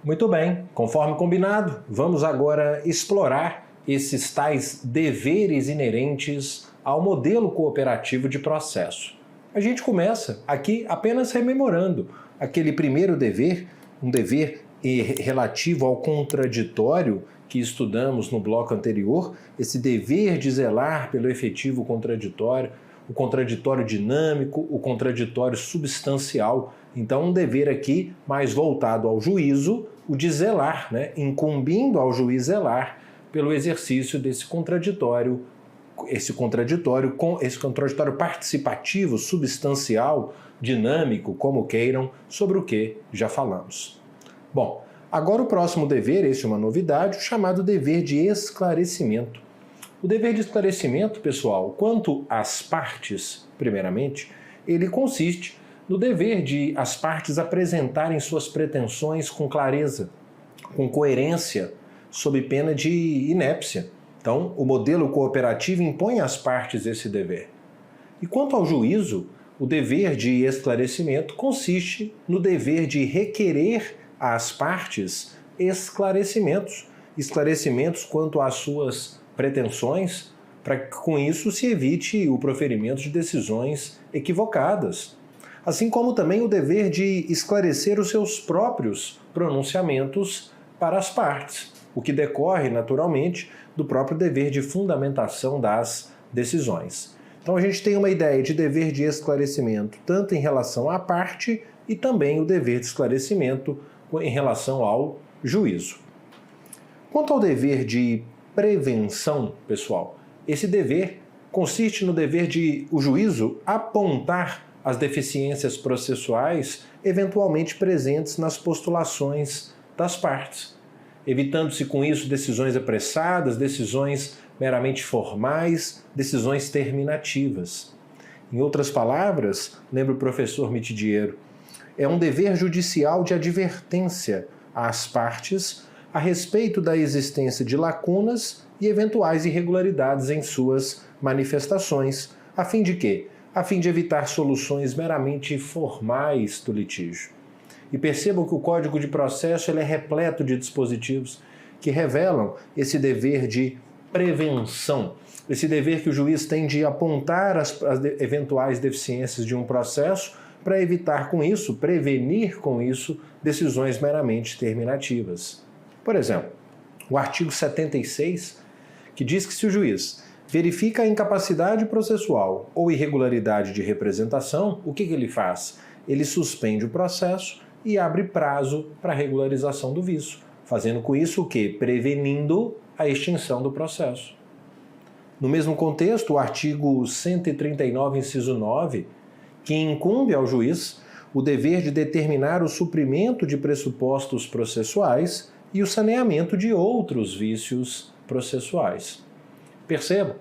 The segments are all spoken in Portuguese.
Muito bem, conforme combinado, vamos agora explorar esses tais deveres inerentes ao modelo cooperativo de processo. A gente começa aqui apenas rememorando aquele primeiro dever, um dever relativo ao contraditório que estudamos no bloco anterior, esse dever de zelar pelo efetivo contraditório, o contraditório dinâmico, o contraditório substancial. Então, um dever aqui mais voltado ao juízo, o de zelar, incumbindo ao juiz zelar pelo exercício desse contraditório, esse contraditório participativo, substancial, dinâmico, como queiram, sobre o que já falamos. Bom, agora o próximo dever, esse é uma novidade, o chamado dever de esclarecimento. O dever de esclarecimento, pessoal, quanto às partes, primeiramente, ele consiste no dever de as partes apresentarem suas pretensões com clareza, com coerência, sob pena de inépcia. Então, o modelo cooperativo impõe às partes esse dever. E quanto ao juízo, o dever de esclarecimento consiste no dever de requerer às partes esclarecimentos quanto às suas pretensões, para que com isso se evite o proferimento de decisões equivocadas, assim como também o dever de esclarecer os seus próprios pronunciamentos para as partes, o que decorre naturalmente do próprio dever de fundamentação das decisões. Então a gente tem uma ideia de dever de esclarecimento tanto em relação à parte e também o dever de esclarecimento em relação ao juízo. Quanto ao dever de prevenção, pessoal, esse dever consiste no dever de o juízo apontar as deficiências processuais eventualmente presentes nas postulações das partes, evitando-se com isso decisões apressadas, decisões meramente formais, decisões terminativas. Em outras palavras, lembra o professor Mitidiero, é um dever judicial de advertência às partes a respeito da existência de lacunas e eventuais irregularidades em suas manifestações, a fim de quê? A fim de evitar soluções meramente formais do litígio. E percebam que o Código de Processo ele é repleto de dispositivos que revelam esse dever de prevenção, esse dever que o juiz tem de apontar as eventuais deficiências de um processo para evitar com isso, prevenir com isso, decisões meramente terminativas. Por exemplo, o artigo 76, que diz que se o juiz verifica a incapacidade processual ou irregularidade de representação, o que ele faz? Ele suspende o processo e abre prazo para a regularização do vício, fazendo com isso o quê? Prevenindo a extinção do processo. No mesmo contexto, o artigo 139, inciso 9, que incumbe ao juiz o dever de determinar o suprimento de pressupostos processuais e o saneamento de outros vícios processuais. Percebam,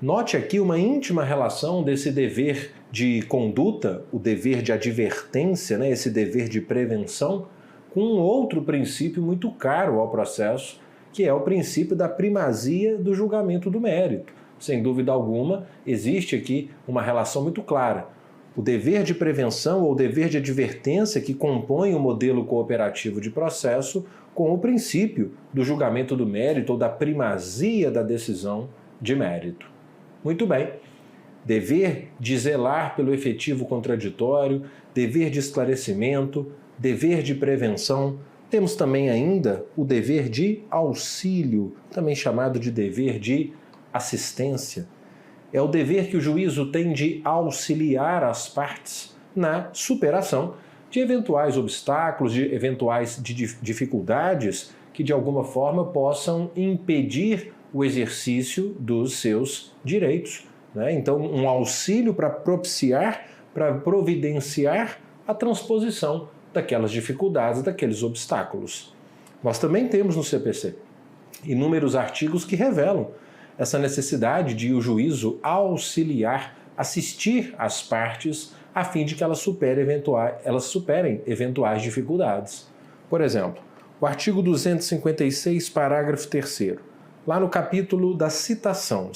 note aqui uma íntima relação desse dever de conduta, o dever de advertência, esse dever de prevenção, com um outro princípio muito caro ao processo, que é o princípio da primazia do julgamento do mérito. Sem dúvida alguma, existe aqui uma relação muito clara. O dever de prevenção ou o dever de advertência que compõe o modelo cooperativo de processo com o princípio do julgamento do mérito ou da primazia da decisão de mérito. Muito bem. Dever de zelar pelo efetivo contraditório, dever de esclarecimento, dever de prevenção. Temos também ainda o dever de auxílio, também chamado de dever de assistência. É o dever que o juízo tem de auxiliar as partes na superação de eventuais obstáculos, de eventuais dificuldades que de alguma forma possam impedir o exercício dos seus direitos. Então, um auxílio para propiciar, para providenciar a transposição daquelas dificuldades, daqueles obstáculos. Nós também temos no CPC inúmeros artigos que revelam essa necessidade de o juízo auxiliar, assistir as partes a fim de que elas superem eventuais dificuldades. Por exemplo, o artigo 256, parágrafo 3º, lá no capítulo da citação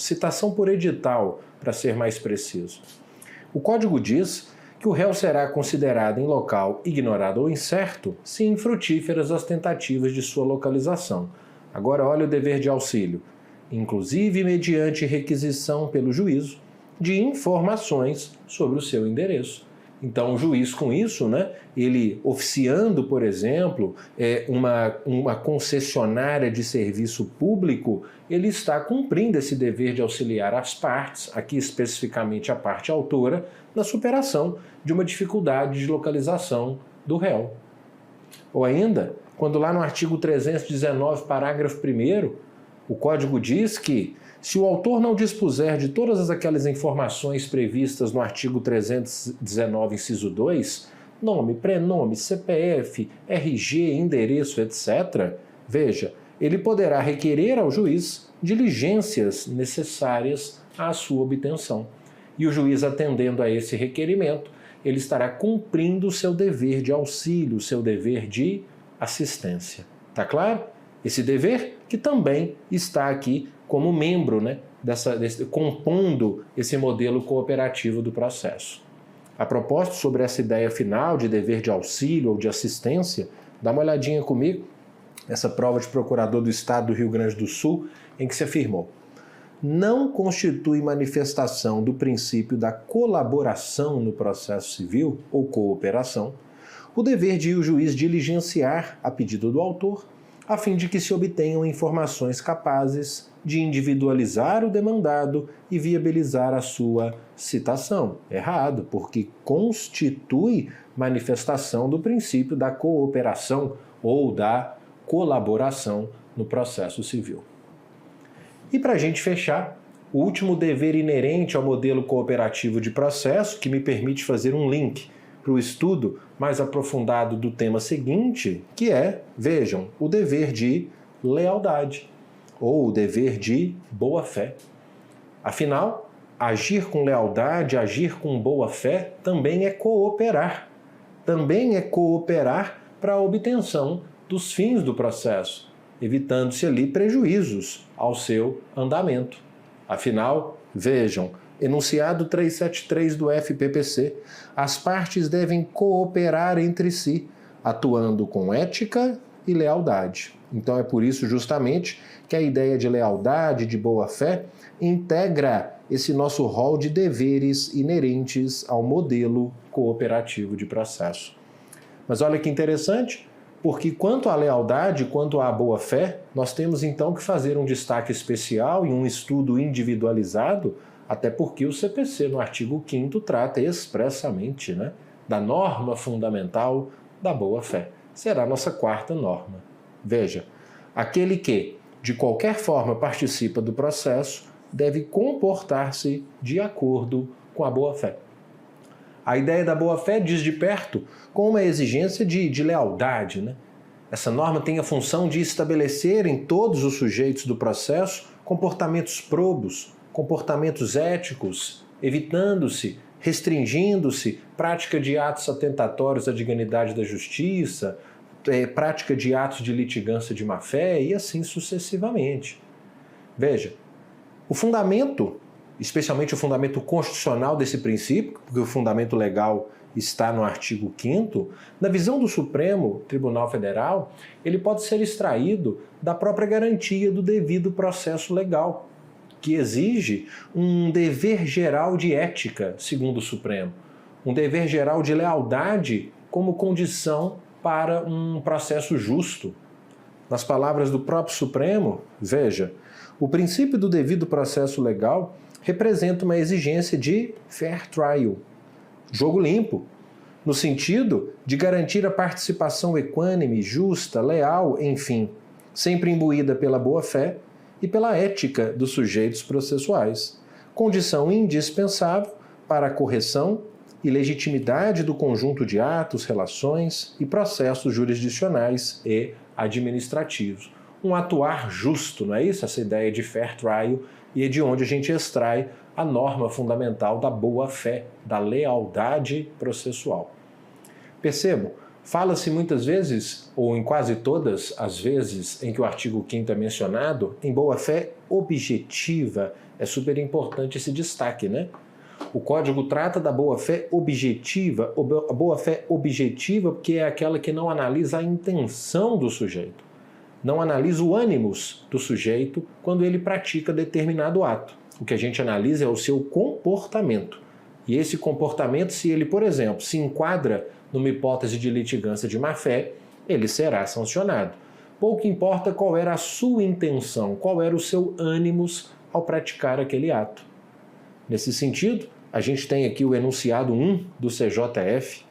por edital, para ser mais preciso. O Código diz que o réu será considerado em local ignorado ou incerto se infrutíferas as tentativas de sua localização. Agora olha o dever de auxílio. Inclusive mediante requisição pelo juízo de informações sobre o seu endereço. Então, o juiz, com isso, ele oficiando, por exemplo, uma concessionária de serviço público, ele está cumprindo esse dever de auxiliar as partes, aqui especificamente a parte autora, na superação de uma dificuldade de localização do réu. Ou ainda, quando lá no artigo 319, parágrafo 1º, o Código diz que se o autor não dispuser de todas aquelas informações previstas no artigo 319, inciso 2, nome, prenome, CPF, RG, endereço, etc., veja, ele poderá requerer ao juiz diligências necessárias à sua obtenção. E o juiz, atendendo a esse requerimento, ele estará cumprindo o seu dever de auxílio, o seu dever de assistência. Tá claro? Esse dever que também está aqui como membro, compondo esse modelo cooperativo do processo. A propósito, sobre essa ideia final de dever de auxílio ou de assistência, dá uma olhadinha comigo, essa prova de procurador do Estado do Rio Grande do Sul, em que se afirmou: não constitui manifestação do princípio da colaboração no processo civil ou cooperação o dever de o juiz diligenciar, a pedido do autor, a fim de que se obtenham informações capazes de individualizar o demandado e viabilizar a sua citação. Errado, porque constitui manifestação do princípio da cooperação ou da colaboração no processo civil. E para a gente fechar, o último dever inerente ao modelo cooperativo de processo, que me permite fazer um link para o estudo mais aprofundado do tema seguinte, que é, vejam, o dever de lealdade, ou o dever de boa-fé. Afinal, agir com lealdade, agir com boa-fé, também é cooperar. Também é cooperar para a obtenção dos fins do processo, evitando-se ali prejuízos ao seu andamento. Afinal, vejam, enunciado 373 do FPPC, as partes devem cooperar entre si, atuando com ética e lealdade. Então é por isso justamente que a ideia de lealdade, de boa-fé, integra esse nosso rol de deveres inerentes ao modelo cooperativo de processo. Mas olha que interessante, porque quanto à lealdade, quanto à boa-fé, nós temos então que fazer um destaque especial e um estudo individualizado, até porque o CPC, no artigo 5º, trata expressamente da norma fundamental da boa-fé. Será a nossa quarta norma. Veja, aquele que, de qualquer forma, participa do processo deve comportar-se de acordo com a boa-fé. A ideia da boa-fé diz de perto com uma exigência de lealdade. Essa norma tem a função de estabelecer em todos os sujeitos do processo comportamentos probos, comportamentos éticos, evitando-se, restringindo-se prática de atos atentatórios à dignidade da justiça, prática de atos de litigância de má-fé e assim sucessivamente. Veja, o fundamento, especialmente o fundamento constitucional desse princípio, porque o fundamento legal está no artigo 5º, na visão do Supremo Tribunal Federal, ele pode ser extraído da própria garantia do devido processo legal, que exige um dever geral de ética, segundo o Supremo, um dever geral de lealdade como condição para um processo justo. Nas palavras do próprio Supremo, veja, o princípio do devido processo legal representa uma exigência de fair trial, jogo limpo, no sentido de garantir a participação equânime, justa, leal, enfim, sempre imbuída pela boa-fé e pela ética dos sujeitos processuais, condição indispensável para a correção e legitimidade do conjunto de atos, relações e processos jurisdicionais e administrativos. Um atuar justo, não é isso? Essa ideia de fair trial, e é de onde a gente extrai a norma fundamental da boa-fé, da lealdade processual. Percebam, fala-se muitas vezes, ou em quase todas as vezes em que o artigo 5º é mencionado, em boa-fé objetiva. É super importante esse destaque, O Código trata da boa-fé objetiva, a boa-fé objetiva porque é aquela que não analisa a intenção do sujeito, não analisa o ânimos do sujeito quando ele pratica determinado ato. O que a gente analisa é o seu comportamento. E esse comportamento, se ele, por exemplo, se enquadra numa hipótese de litigância de má-fé, ele será sancionado. Pouco importa qual era a sua intenção, qual era o seu ânimos ao praticar aquele ato. Nesse sentido, a gente tem aqui o enunciado 1 do CJF,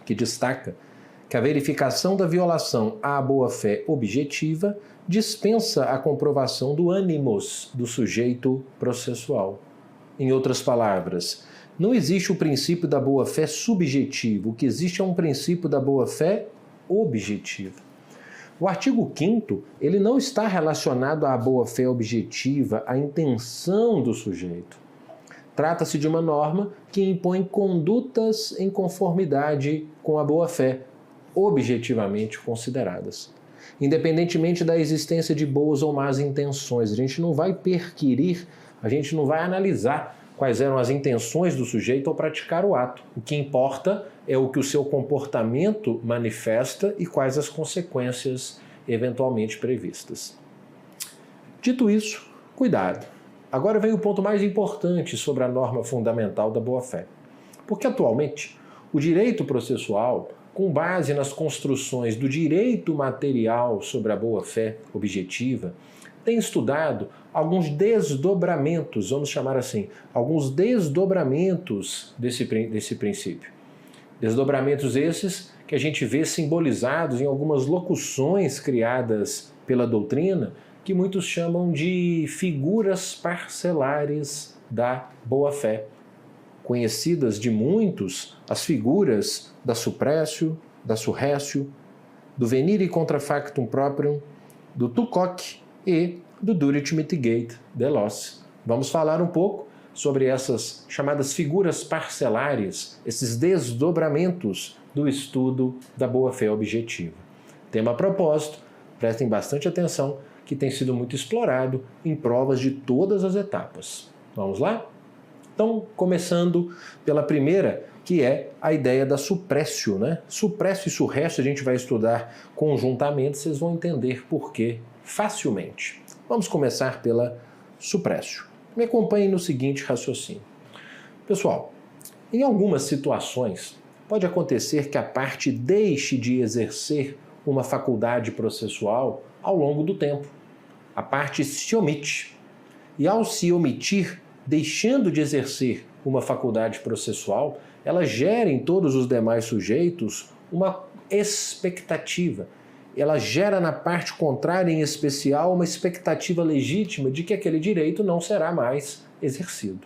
que destaca que a verificação da violação à boa-fé objetiva dispensa a comprovação do ânimos do sujeito processual. Em outras palavras, não existe o princípio da boa-fé subjetivo, o que existe é um princípio da boa-fé objetiva. O artigo 5º, ele não está relacionado à boa-fé objetiva, à intenção do sujeito. Trata-se de uma norma que impõe condutas em conformidade com a boa-fé, objetivamente consideradas. Independentemente da existência de boas ou más intenções, a gente não vai perquirir, a gente não vai analisar quais eram as intenções do sujeito ao praticar o ato. O que importa é o que o seu comportamento manifesta e quais as consequências eventualmente previstas. Dito isso, cuidado. Agora vem o ponto mais importante sobre a norma fundamental da boa-fé. Porque atualmente, o direito processual, com base nas construções do direito material sobre a boa-fé objetiva, tem estudado alguns desdobramentos, vamos chamar assim, alguns desdobramentos desse princípio. Desdobramentos esses que a gente vê simbolizados em algumas locuções criadas pela doutrina, que muitos chamam de figuras parcelares da boa-fé. Conhecidas de muitos, as figuras da suppressio, da surressio, do venire contra factum proprium, do tucoque e do durit mitigate de losse. Vamos falar um pouco sobre essas chamadas figuras parcelares, esses desdobramentos do estudo da boa-fé objetiva. Tema a propósito, prestem bastante atenção, que tem sido muito explorado em provas de todas as etapas. Vamos lá? Então, começando pela primeira, que é a ideia da suppressio, né? Suppressio e surressio a gente vai estudar conjuntamente, vocês vão entender por quê facilmente. Vamos começar pela suppressio. Me acompanhem no seguinte raciocínio. Pessoal, em algumas situações, pode acontecer que a parte deixe de exercer uma faculdade processual ao longo do tempo. A parte se omite. E ao se omitir, deixando de exercer uma faculdade processual, ela gera em todos os demais sujeitos uma expectativa. Ela gera na parte contrária, em especial, uma expectativa legítima de que aquele direito não será mais exercido.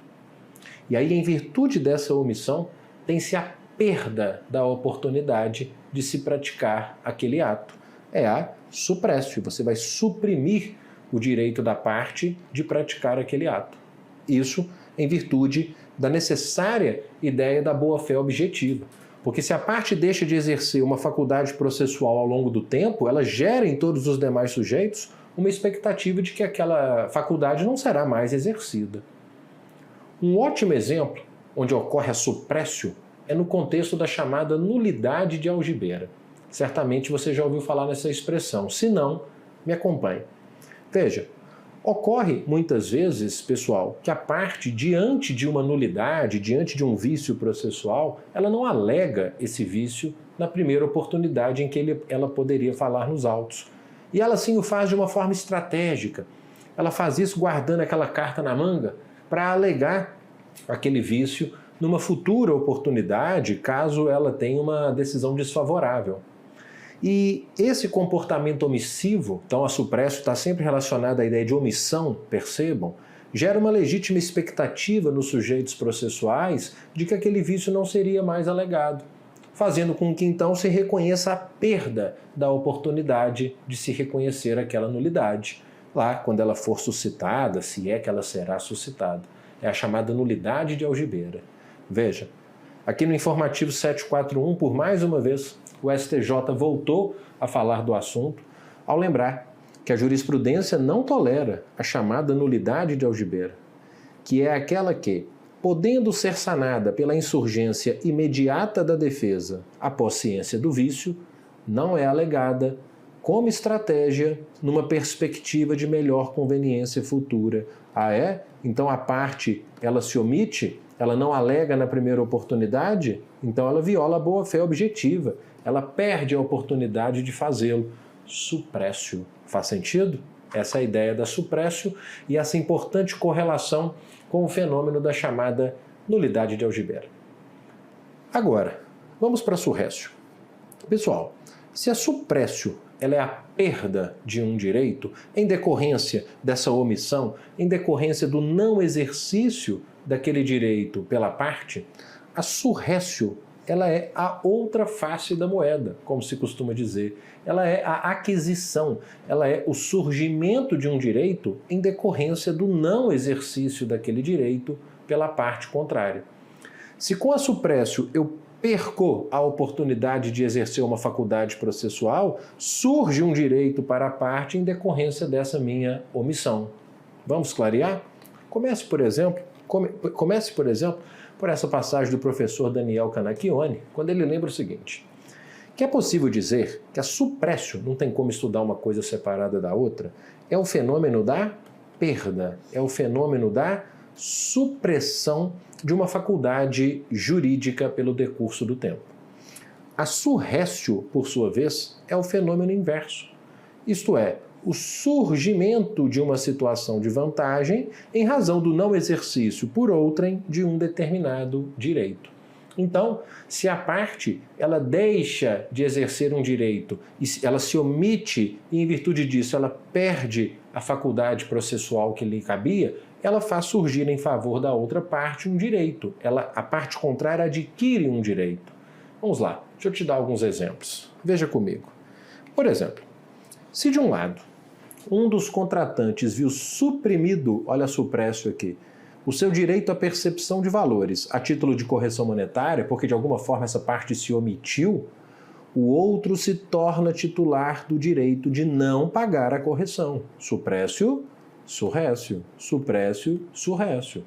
E aí, em virtude dessa omissão, tem-se a perda da oportunidade de se praticar aquele ato. É a suppressio, você vai suprimir o direito da parte de praticar aquele ato. Isso em virtude da necessária ideia da boa-fé objetiva. Porque se a parte deixa de exercer uma faculdade processual ao longo do tempo, ela gera em todos os demais sujeitos uma expectativa de que aquela faculdade não será mais exercida. Um ótimo exemplo onde ocorre a suppressio é no contexto da chamada nulidade de algibeira. Certamente você já ouviu falar nessa expressão. Se não, me acompanhe. Veja, ocorre muitas vezes, pessoal, que a parte, diante de uma nulidade, diante de um vício processual, ela não alega esse vício na primeira oportunidade em que ela poderia falar nos autos. E ela sim o faz de uma forma estratégica. Ela faz isso guardando aquela carta na manga para alegar aquele vício numa futura oportunidade, caso ela tenha uma decisão desfavorável. E esse comportamento omissivo, então a suppressio está sempre relacionada à ideia de omissão, percebam, gera uma legítima expectativa nos sujeitos processuais de que aquele vício não seria mais alegado, fazendo com que então se reconheça a perda da oportunidade de se reconhecer aquela nulidade, lá quando ela for suscitada, se é que ela será suscitada. É a chamada nulidade de algibeira. Veja, aqui no informativo 741, por mais uma vez, o STJ voltou a falar do assunto ao lembrar que a jurisprudência não tolera a chamada nulidade de algibeira, que é aquela que, podendo ser sanada pela insurgência imediata da defesa após ciência do vício, não é alegada como estratégia numa perspectiva de melhor conveniência futura. Ah, é? Então a parte, ela se omite? Ela não alega na primeira oportunidade? Então ela viola a boa-fé objetiva. Ela perde a oportunidade de fazê-lo. Suprécio. Faz sentido? Essa é a ideia da suprécio e essa importante correlação com o fenômeno da chamada nulidade de algibeira. Agora, vamos para a surrécio. Pessoal, se a suprécio ela é a perda de um direito em decorrência dessa omissão, em decorrência do não exercício daquele direito pela parte, a surrécio ela é a outra face da moeda, como se costuma dizer. Ela é a aquisição, ela é o surgimento de um direito em decorrência do não exercício daquele direito pela parte contrária. Se com a suprécio eu perco a oportunidade de exercer uma faculdade processual, surge um direito para a parte em decorrência dessa minha omissão. Vamos clarear? Comece, por exemplo, por essa passagem do professor Daniel Canacchione, quando ele lembra o seguinte, que é possível dizer que a suprécio, não tem como estudar uma coisa separada da outra, é o fenômeno da perda, é o fenômeno da supressão de uma faculdade jurídica pelo decurso do tempo. A surrécio, por sua vez, é o fenômeno inverso, isto é, o surgimento de uma situação de vantagem em razão do não exercício por outrem de um determinado direito. Então, se a parte ela deixa de exercer um direito, ela se omite e, em virtude disso, ela perde a faculdade processual que lhe cabia, ela faz surgir em favor da outra parte um direito. A parte contrária adquire um direito. Vamos lá, deixa eu te dar alguns exemplos. Veja comigo. Por exemplo, se de um lado um dos contratantes viu suprimido, olha a suprécio aqui, o seu direito à percepção de valores a título de correção monetária, porque de alguma forma essa parte se omitiu, o outro se torna titular do direito de não pagar a correção. Suprécio, surrécio, suprécio, surrécio.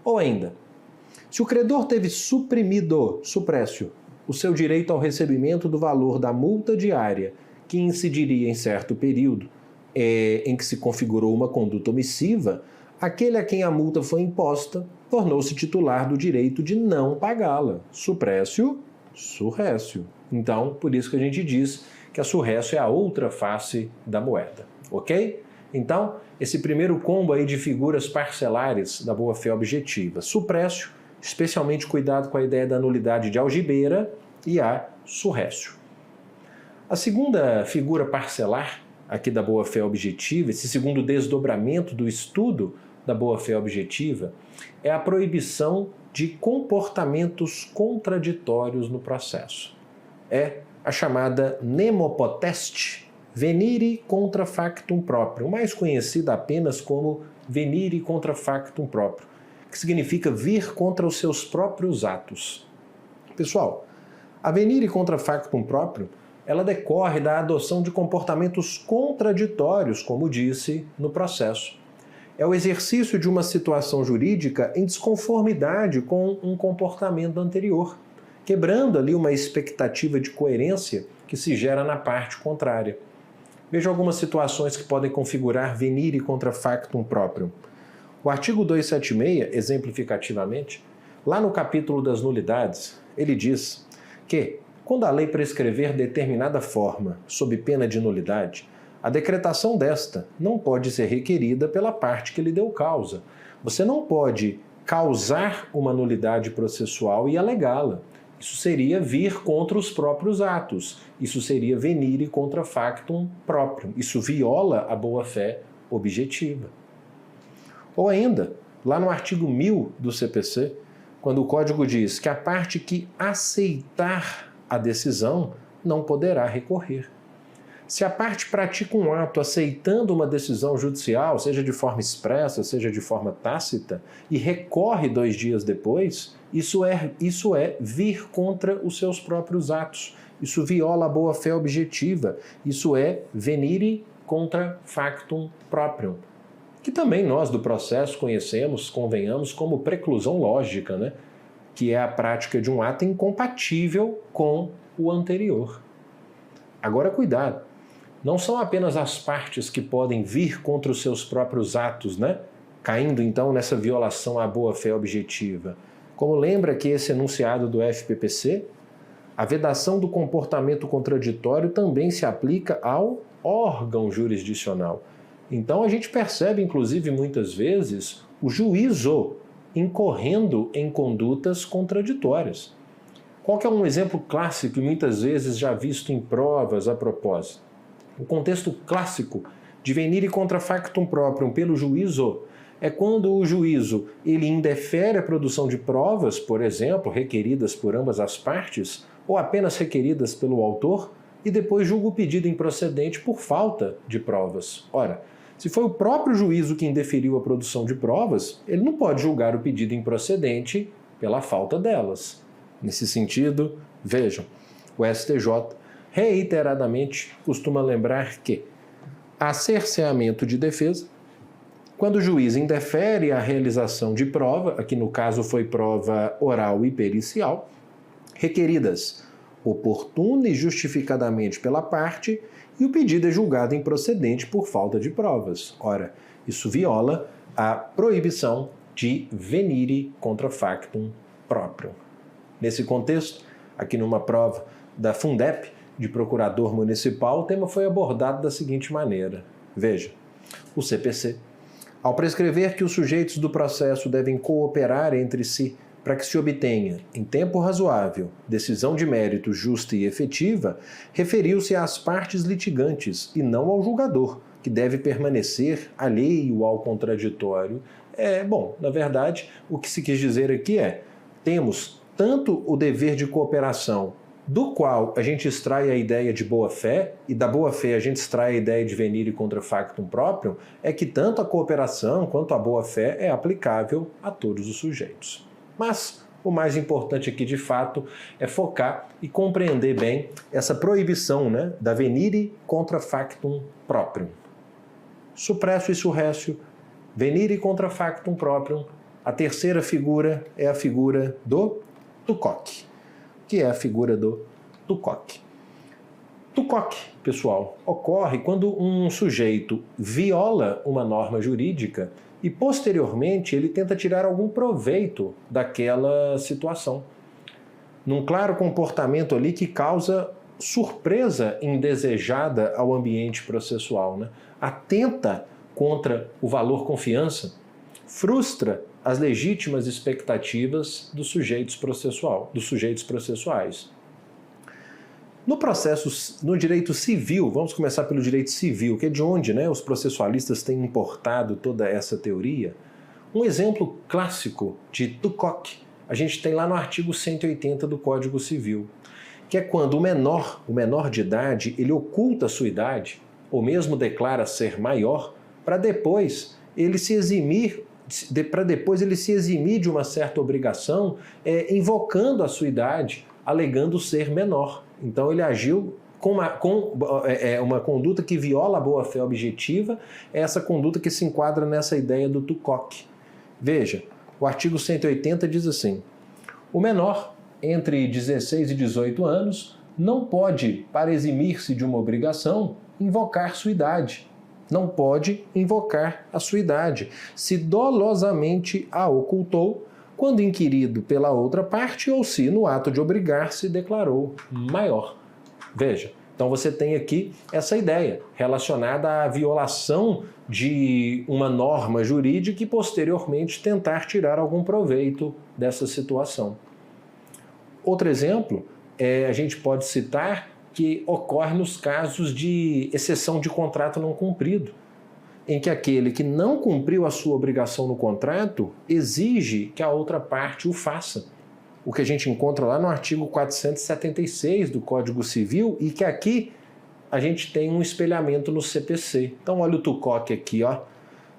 Ou ainda, se o credor teve suprimido, suprécio, o seu direito ao recebimento do valor da multa diária, que incidiria em certo período, em que se configurou uma conduta omissiva, aquele a quem a multa foi imposta tornou-se titular do direito de não pagá-la. Suprécio, surrécio. Então, por isso que a gente diz que a surrécio é a outra face da moeda, ok? Então, esse primeiro combo aí de figuras parcelares da boa-fé objetiva. Suprécio, especialmente cuidado com a ideia da nulidade de algibeira, e a surrécio. A segunda figura parcelar aqui da boa-fé objetiva, esse segundo desdobramento do estudo da boa-fé objetiva, é a proibição de comportamentos contraditórios no processo. É a chamada nemo potest venire contra factum próprio, mais conhecida apenas como venire contra factum próprio, que significa vir contra os seus próprios atos. Pessoal, a venire contra factum próprio ela decorre da adoção de comportamentos contraditórios, como disse, no processo. É o exercício de uma situação jurídica em desconformidade com um comportamento anterior, quebrando ali uma expectativa de coerência que se gera na parte contrária. Veja algumas situações que podem configurar venire contra factum próprio. O artigo 276, exemplificativamente, lá no capítulo das nulidades, ele diz que quando a lei prescrever determinada forma, sob pena de nulidade, a decretação desta não pode ser requerida pela parte que lhe deu causa. Você não pode causar uma nulidade processual e alegá-la. Isso seria vir contra os próprios atos. Isso seria venire contra factum próprio. Isso viola a boa-fé objetiva. Ou ainda, lá no artigo 1000 do CPC, quando o Código diz que a parte que aceitar a decisão não poderá recorrer. Se a parte pratica um ato aceitando uma decisão judicial, seja de forma expressa, seja de forma tácita, e recorre 2 dias depois, isso é vir contra os seus próprios atos. Isso viola a boa-fé objetiva. Isso é venire contra factum próprio. que também nós do processo conhecemos, convenhamos, como preclusão lógica, né? Que é a prática de um ato incompatível com o anterior. Agora, cuidado, não são apenas as partes que podem vir contra os seus próprios atos, né? Caindo então nessa violação à boa-fé objetiva. Como lembra que esse enunciado do FPPC, a vedação do comportamento contraditório também se aplica ao órgão jurisdicional. Então a gente percebe, inclusive, muitas vezes, o juízo incorrendo em condutas contraditórias. Qual que é um exemplo clássico e muitas vezes já visto em provas a propósito? O contexto clássico de venire contra factum proprium pelo juízo é quando o juízo ele indefere a produção de provas, por exemplo, requeridas por ambas as partes, ou apenas requeridas pelo autor, e depois julga o pedido improcedente por falta de provas. Ora, se foi o próprio juízo que indeferiu a produção de provas, ele não pode julgar o pedido improcedente pela falta delas. Nesse sentido, vejam, o STJ reiteradamente costuma lembrar que há cerceamento de defesa quando o juiz indefere a realização de prova, aqui no caso foi prova oral e pericial, requeridas oportuna e justificadamente pela parte, e o pedido é julgado improcedente por falta de provas. Ora, isso viola a proibição de venire contra factum proprium. Nesse contexto, aqui numa prova da Fundep, de procurador municipal, o tema foi abordado da seguinte maneira. Veja, o CPC, ao prescrever que os sujeitos do processo devem cooperar entre si para que se obtenha, em tempo razoável, decisão de mérito justa e efetiva, referiu-se às partes litigantes e não ao julgador, que deve permanecer alheio ao contraditório. Na verdade, o que se quis dizer aqui é, temos tanto o dever de cooperação, do qual a gente extrai a ideia de boa-fé, e da boa-fé a gente extrai a ideia de venire contra factum proprium, é que tanto a cooperação quanto a boa-fé é aplicável a todos os sujeitos. Mas o mais importante aqui, de fato, é focar e compreender bem essa proibição, né, da venire contra factum proprium. Supresso e surrécio, venire contra factum proprium. A terceira figura é a figura do tucoque, que é a figura do tucoque. Tucoque, pessoal, ocorre quando um sujeito viola uma norma jurídica e, posteriormente, ele tenta tirar algum proveito daquela situação. Num claro comportamento ali que causa surpresa indesejada ao ambiente processual, né? Atenta contra o valor confiança, frustra as legítimas expectativas dos sujeitos processuais. No direito civil, vamos começar pelo direito civil, que é de onde, né, os processualistas têm importado toda essa teoria. Um exemplo clássico de tucoque a gente tem lá no artigo 180 do Código Civil, que é quando o menor de idade, ele oculta a sua idade, ou mesmo declara ser maior, para depois ele se eximir de uma certa obrigação, invocando a sua idade, alegando ser menor. Então ele agiu com uma conduta que viola a boa-fé objetiva, é essa conduta que se enquadra nessa ideia do tucoque. Veja, o artigo 180 diz assim: o menor, entre 16 e 18 anos, não pode, para eximir-se de uma obrigação, invocar sua idade. Não pode invocar a sua idade, se dolosamente a ocultou, quando inquirido pela outra parte ou se, no ato de obrigar-se, declarou maior. Veja, então você tem aqui essa ideia relacionada à violação de uma norma jurídica e, posteriormente, tentar tirar algum proveito dessa situação. Outro exemplo, a gente pode citar que ocorre nos casos de exceção de contrato não cumprido, em que aquele que não cumpriu a sua obrigação no contrato exige que a outra parte o faça. O que a gente encontra lá no artigo 476 do Código Civil e que aqui a gente tem um espelhamento no CPC. Então olha o tucoque aqui, ó.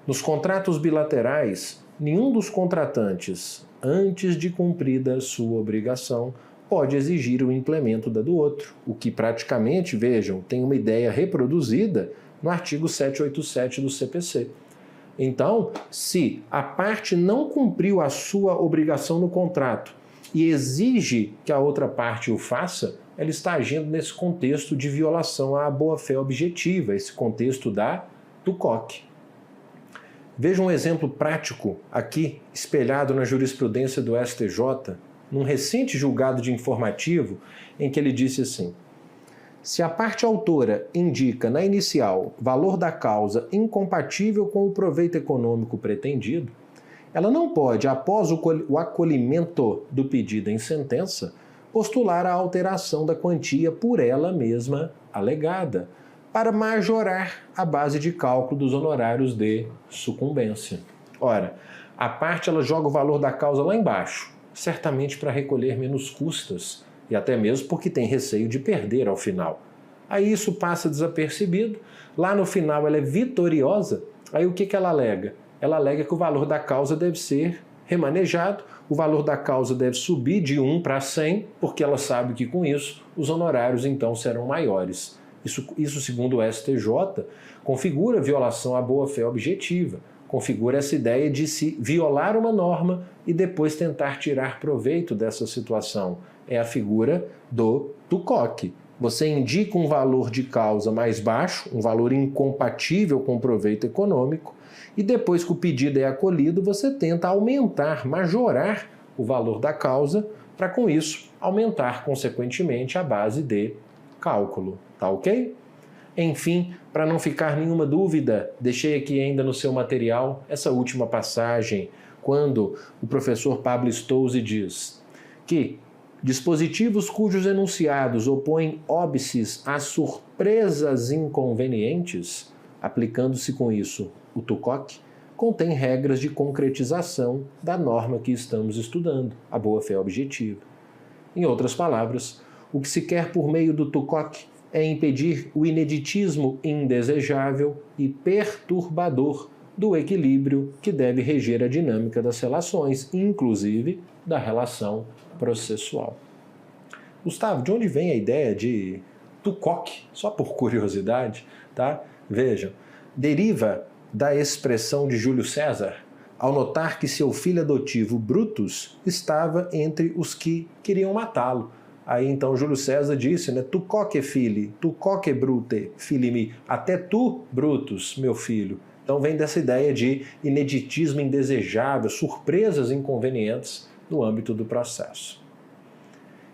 Nos contratos bilaterais, nenhum dos contratantes, antes de cumprida sua obrigação, pode exigir o implemento da do outro, o que praticamente, vejam, tem uma ideia reproduzida no artigo 787 do CPC. Então, se a parte não cumpriu a sua obrigação no contrato e exige que a outra parte o faça, ela está agindo nesse contexto de violação à boa-fé objetiva, esse contexto da TUCOC. Veja um exemplo prático aqui, espelhado na jurisprudência do STJ, num recente julgado de informativo, em que ele disse assim: se a parte autora indica na inicial valor da causa incompatível com o proveito econômico pretendido, ela não pode, após o acolhimento do pedido em sentença, postular a alteração da quantia por ela mesma alegada, para majorar a base de cálculo dos honorários de sucumbência. Ora, a parte ela joga o valor da causa lá embaixo, certamente para recolher menos custas, e até mesmo porque tem receio de perder ao final. Aí isso passa desapercebido, lá no final ela é vitoriosa, aí o que ela alega? Ela alega que o valor da causa deve ser remanejado, o valor da causa deve subir de 1 para 100, porque ela sabe que com isso os honorários então serão maiores. Isso, segundo o STJ, configura violação à boa-fé objetiva, configura essa ideia de se violar uma norma e depois tentar tirar proveito dessa situação. É a figura do TUCOC. Você indica um valor de causa mais baixo, um valor incompatível com o proveito econômico, e depois que o pedido é acolhido, você tenta aumentar, majorar o valor da causa, para com isso aumentar consequentemente a base de cálculo. Tá ok? Enfim, para não ficar nenhuma dúvida, deixei aqui ainda no seu material essa última passagem, quando o professor Pablo Stouzy diz que dispositivos cujos enunciados opõem óbices a surpresas inconvenientes, aplicando-se com isso o TUCOC, contém regras de concretização da norma que estamos estudando, a boa-fé objetiva. Em outras palavras, o que se quer por meio do TUCOC é impedir o ineditismo indesejável e perturbador do equilíbrio que deve reger a dinâmica das relações, inclusive da relação processual. Gustavo, de onde vem a ideia de TUCOC? Só por curiosidade, tá? Vejam, deriva da expressão de Júlio César, ao notar que seu filho adotivo Brutus estava entre os que queriam matá-lo. Aí então Júlio César disse, né, TUCOC fili, TUCOC brute, fili-me, até tu, Brutus, meu filho. Então vem dessa ideia de ineditismo indesejável, surpresas inconvenientes no âmbito do processo.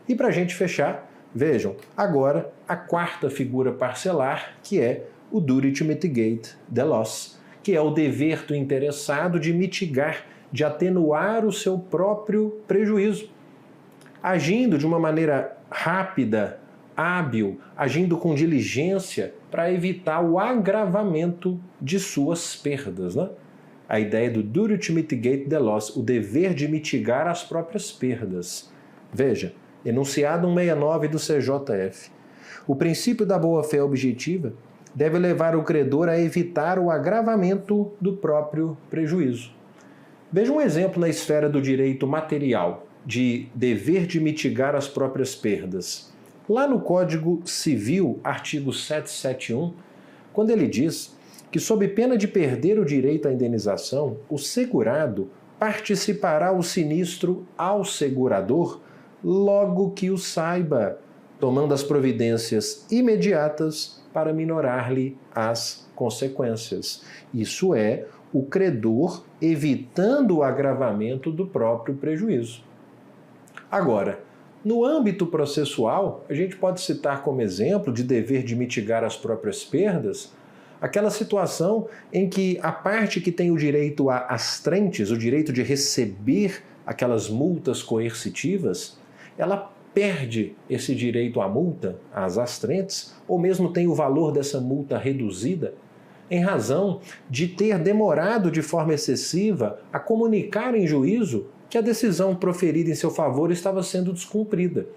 E para a gente fechar, vejam, agora a quarta figura parcelar, que é o duty to mitigate the loss, que é o dever do interessado de mitigar, de atenuar o seu próprio prejuízo, agindo de uma maneira rápida, hábil, agindo com diligência para evitar o agravamento de suas perdas, né? A ideia do duty to mitigate the loss, o dever de mitigar as próprias perdas. Veja, enunciado 169 do CJF. O princípio da boa-fé objetiva deve levar o credor a evitar o agravamento do próprio prejuízo. Veja um exemplo na esfera do direito material, de dever de mitigar as próprias perdas. Lá no Código Civil, artigo 771, quando ele diz que, sob pena de perder o direito à indenização, o segurado participará o sinistro ao segurador logo que o saiba, tomando as providências imediatas para minorar-lhe as consequências. Isso é, o credor evitando o agravamento do próprio prejuízo. Agora, no âmbito processual, a gente pode citar como exemplo de dever de mitigar as próprias perdas aquela situação em que a parte que tem o direito a astrentes, o direito de receber aquelas multas coercitivas, ela perde esse direito à multa, às astrentes, ou mesmo tem o valor dessa multa reduzida, em razão de ter demorado de forma excessiva a comunicar em juízo que a decisão proferida em seu favor estava sendo descumprida.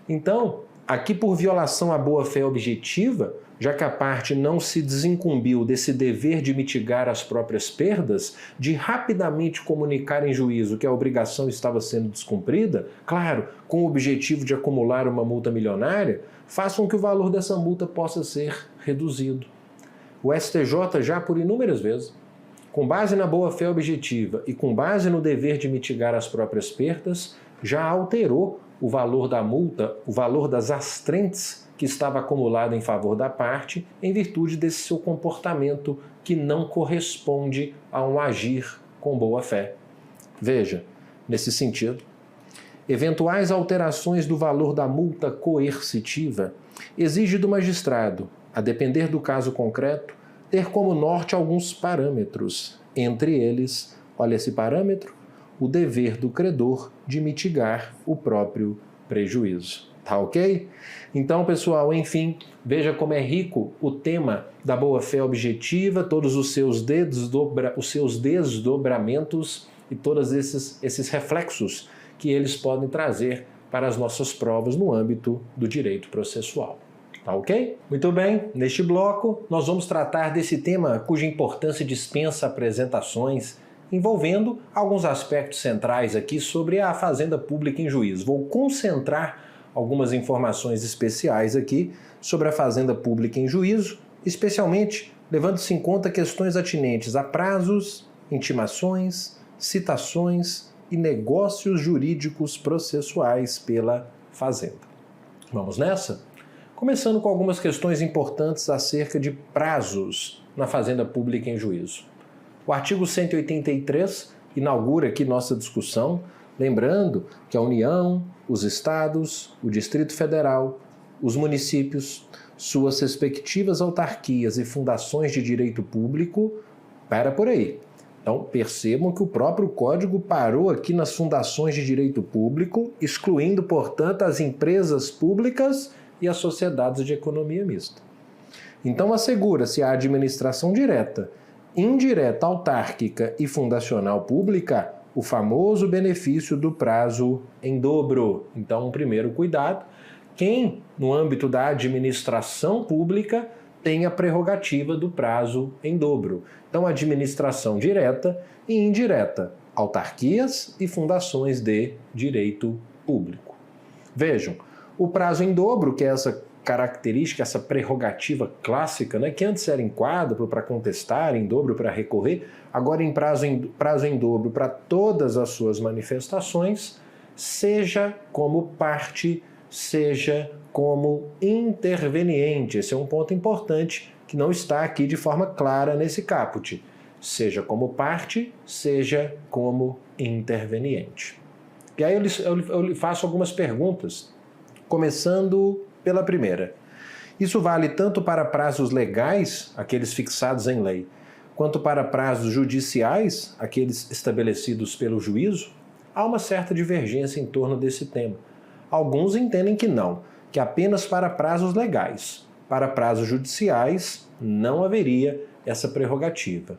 Então, aqui por violação à boa-fé objetiva, já que a parte não se desincumbiu desse dever de mitigar as próprias perdas, de rapidamente comunicar em juízo que a obrigação estava sendo descumprida, claro, com o objetivo de acumular uma multa milionária, faz com que o valor dessa multa possa ser reduzido. O STJ já por inúmeras vezes com base na boa-fé objetiva e com base no dever de mitigar as próprias perdas, já alterou o valor da multa, o valor das astrentes que estava acumulado em favor da parte, em virtude desse seu comportamento que não corresponde a um agir com boa-fé. Veja, nesse sentido, eventuais alterações do valor da multa coercitiva exige do magistrado, a depender do caso concreto, ter como norte alguns parâmetros, entre eles, olha esse parâmetro, o dever do credor de mitigar o próprio prejuízo. Tá ok? Então, pessoal, enfim, veja como é rico o tema da boa-fé objetiva, todos os seus desdobramentos e todos esses reflexos que eles podem trazer para as nossas provas no âmbito do direito processual. Tá ok? Muito bem, neste bloco nós vamos tratar desse tema cuja importância dispensa apresentações, envolvendo alguns aspectos centrais aqui sobre a fazenda pública em juízo. Vou concentrar algumas informações especiais aqui sobre a fazenda pública em juízo, especialmente levando-se em conta questões atinentes a prazos, intimações, citações e negócios jurídicos processuais pela fazenda. Vamos nessa? Começando com algumas questões importantes acerca de prazos na fazenda pública em juízo. O artigo 183 inaugura aqui nossa discussão, lembrando que a União, os estados, o Distrito Federal, os municípios, suas respectivas autarquias e fundações de direito público, para por aí. Então, percebam que o próprio Código parou aqui nas fundações de direito público, excluindo, portanto, as empresas públicas e as sociedades de economia mista. Então, assegura-se a administração direta, indireta, autárquica e fundacional pública o famoso benefício do prazo em dobro. Então, um primeiro cuidado, quem, no âmbito da administração pública, tem a prerrogativa do prazo em dobro. Então, administração direta e indireta, autarquias e fundações de direito público. Vejam, o prazo em dobro, que é essa característica, essa prerrogativa clássica, né, que antes era em quádruplo para contestar, em dobro para recorrer, agora em prazo em dobro para todas as suas manifestações, seja como parte, seja como interveniente. Esse é um ponto importante que não está aqui de forma clara nesse caput. Seja como parte, seja como interveniente. E aí eu lhe faço algumas perguntas, começando pela primeira. Isso vale tanto para prazos legais, aqueles fixados em lei, quanto para prazos judiciais, aqueles estabelecidos pelo juízo? Há uma certa divergência em torno desse tema. Alguns entendem que não, que apenas para prazos legais. Para prazos judiciais, não haveria essa prerrogativa.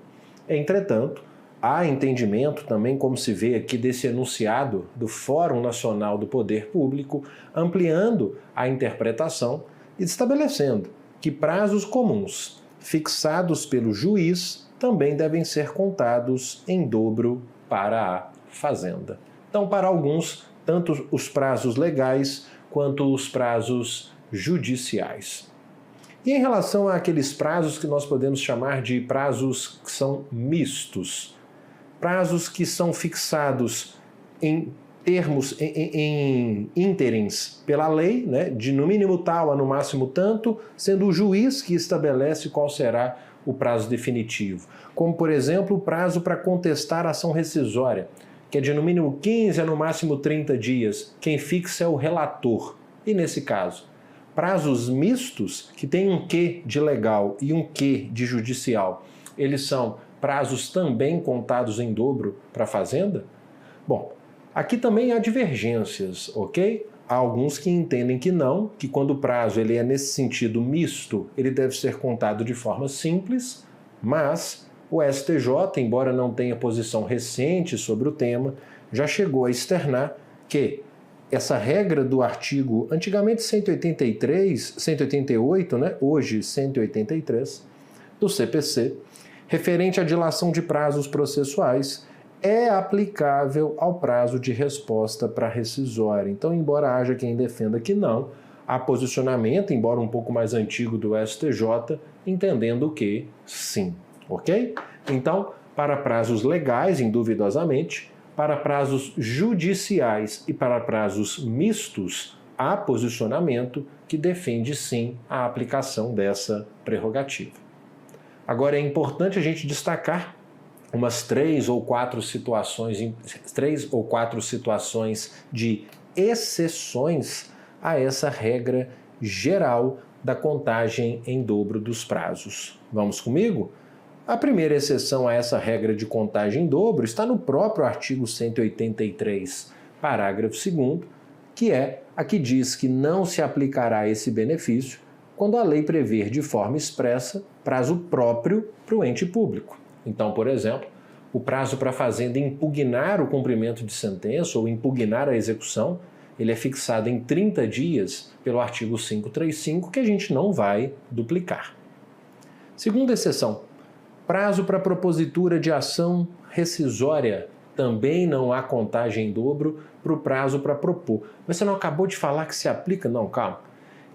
Entretanto, há entendimento também, como se vê aqui desse enunciado do Fórum Nacional do Poder Público, ampliando a interpretação e estabelecendo que prazos comuns fixados pelo juiz também devem ser contados em dobro para a fazenda. Então, para alguns, tanto os prazos legais quanto os prazos judiciais. E em relação àqueles prazos que nós podemos chamar de prazos que são mistos, prazos que são fixados em termos, em ínterins pela lei, né, de no mínimo tal a no máximo tanto, sendo o juiz que estabelece qual será o prazo definitivo. Como, por exemplo, o prazo para contestar a ação rescisória, que é de no mínimo 15 a no máximo 30 dias. Quem fixa é o relator. E nesse caso, prazos mistos, que têm um quê de legal e um quê de judicial, eles são prazos também contados em dobro para a fazenda? Bom, aqui também há divergências, ok? Há alguns que entendem que não, que quando o prazo ele é nesse sentido misto, ele deve ser contado de forma simples, mas o STJ, embora não tenha posição recente sobre o tema, já chegou a externar que essa regra do artigo, antigamente 188, né? Hoje 183, do CPC, referente à dilação de prazos processuais, é aplicável ao prazo de resposta para rescisória. Então, embora haja quem defenda que não, há posicionamento, embora um pouco mais antigo do STJ, entendendo que sim, ok? Então, para prazos legais, induvidosamente, para prazos judiciais e para prazos mistos, há posicionamento que defende sim a aplicação dessa prerrogativa. Agora é importante a gente destacar umas três ou quatro situações de exceções a essa regra geral da contagem em dobro dos prazos. Vamos comigo? A primeira exceção a essa regra de contagem em dobro está no próprio artigo 183, parágrafo 2º, que é a que diz que não se aplicará esse benefício quando a lei prever de forma expressa prazo próprio para o ente público. Então, por exemplo, o prazo para a Fazenda impugnar o cumprimento de sentença ou impugnar a execução, ele é fixado em 30 dias pelo artigo 535, que a gente não vai duplicar. Segunda exceção, prazo para propositura de ação rescisória. Também não há contagem em dobro para o prazo para propor. Mas você não acabou de falar que se aplica? Não, calma.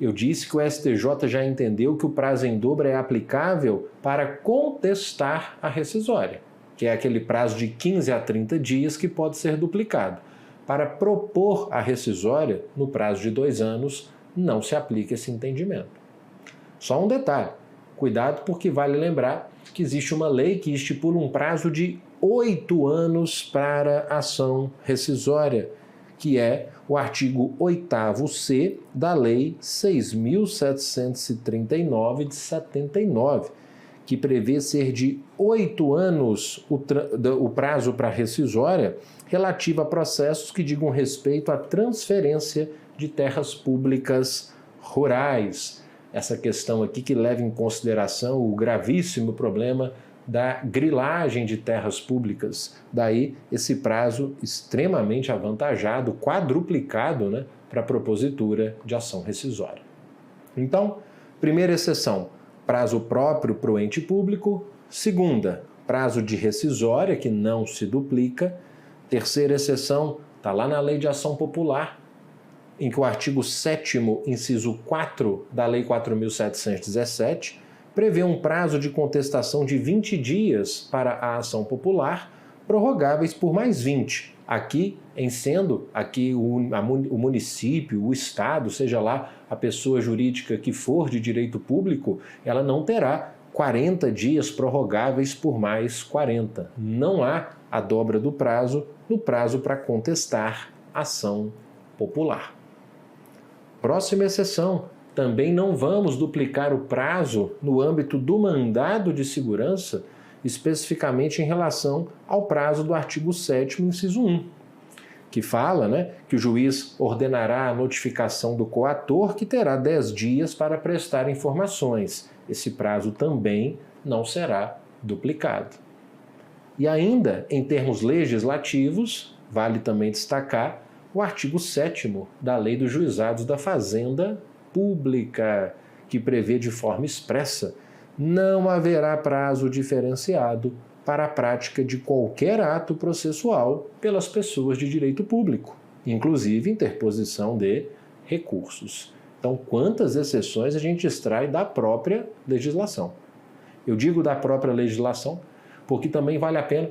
Eu disse que o STJ já entendeu que o prazo em dobro é aplicável para contestar a rescisória, que é aquele prazo de 15 a 30 dias que pode ser duplicado. Para propor a rescisória, no prazo de 2 anos, não se aplica esse entendimento. Só um detalhe, cuidado porque vale lembrar que existe uma lei que estipula um prazo de 8 anos para ação rescisória, que é o artigo 8º-C da Lei 6.739 de 79, que prevê ser de 8 anos o prazo para rescisória relativo a processos que digam respeito à transferência de terras públicas rurais. Essa questão aqui que leva em consideração o gravíssimo problema da grilagem de terras públicas. Daí esse prazo extremamente avantajado, quadruplicado, né, para a propositura de ação rescisória. Então, primeira exceção, prazo próprio para o ente público. Segunda, prazo de rescisória, que não se duplica. Terceira exceção, está lá na Lei de Ação Popular, em que o artigo 7º, inciso 4 da Lei 4.717, prevê um prazo de contestação de 20 dias para a ação popular, prorrogáveis por mais 20. Aqui, o município, o Estado, seja lá a pessoa jurídica que for de direito público, ela não terá 40 dias prorrogáveis por mais 40. Não há a dobra do prazo no prazo para contestar ação popular. Próxima exceção. Também não vamos duplicar o prazo no âmbito do mandado de segurança, especificamente em relação ao prazo do artigo 7º, inciso 1, que fala, né, que o juiz ordenará a notificação do coator, que terá 10 dias para prestar informações. Esse prazo também não será duplicado. E ainda, em termos legislativos, vale também destacar o artigo 7º da Lei dos Juizados da Fazenda Pública, que prevê de forma expressa: não haverá prazo diferenciado para a prática de qualquer ato processual pelas pessoas de direito público, inclusive interposição de recursos. Então, quantas exceções a gente extrai da própria legislação? Eu digo da própria legislação porque também vale a pena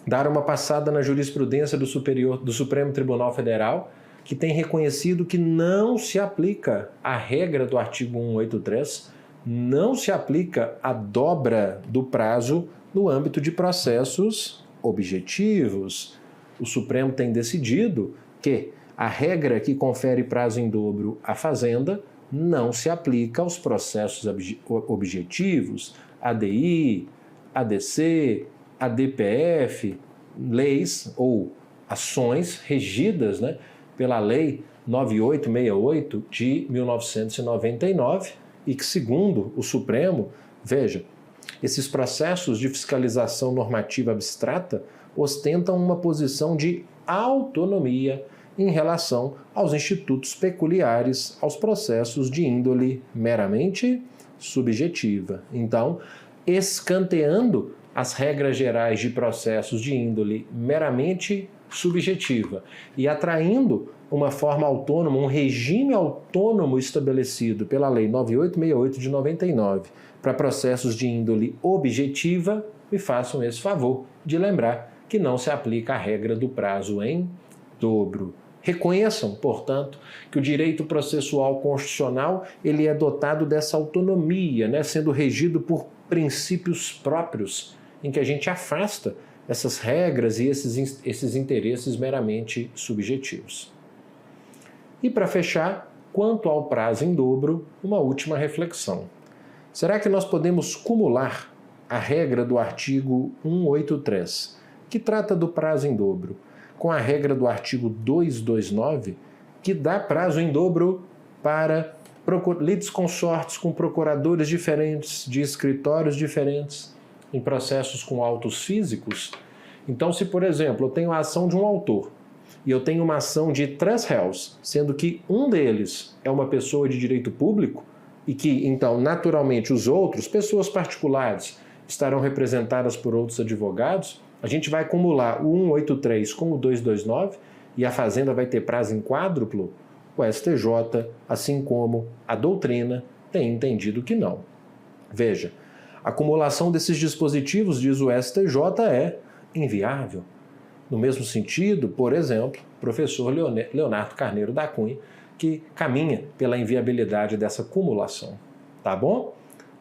dar uma passada na jurisprudência do Supremo Tribunal Federal, que tem reconhecido que não se aplica a regra do artigo 183, não se aplica a dobra do prazo no âmbito de processos objetivos. O Supremo tem decidido que a regra que confere prazo em dobro à Fazenda não se aplica aos processos objetivos, ADI, ADC, ADPF, leis ou ações regidas, né, pela Lei 9868 de 1999 e que, segundo o Supremo, veja, esses processos de fiscalização normativa abstrata ostentam uma posição de autonomia em relação aos institutos peculiares aos processos de índole meramente subjetiva. Então, escanteando as regras gerais de processos de índole meramente subjetiva e atraindo uma forma autônoma, um regime autônomo estabelecido pela Lei 9868 de 99, para processos de índole objetiva, me façam esse favor de lembrar que não se aplica a regra do prazo em dobro. Reconheçam, portanto, que o direito processual constitucional ele é dotado dessa autonomia, né, sendo regido por princípios próprios, em que a gente afasta essas regras e esses interesses meramente subjetivos. E para fechar, quanto ao prazo em dobro, uma última reflexão. Será que nós podemos cumular a regra do artigo 183, que trata do prazo em dobro, com a regra do artigo 229, que dá prazo em dobro para litisconsortes com procuradores diferentes, de escritórios diferentes, em processos com autos físicos? Então, se, por exemplo, eu tenho a ação de um autor e eu tenho uma ação de 3 réus, sendo que um deles é uma pessoa de direito público e que, então, naturalmente, os outros, pessoas particulares, estarão representadas por outros advogados, a gente vai acumular o 183 com o 229 e a Fazenda vai ter prazo em quádruplo? O STJ, assim como a doutrina, tem entendido que não. Veja, a acumulação desses dispositivos, diz o STJ, é inviável. No mesmo sentido, por exemplo, o professor Leonardo Carneiro da Cunha, que caminha pela inviabilidade dessa acumulação. Tá bom?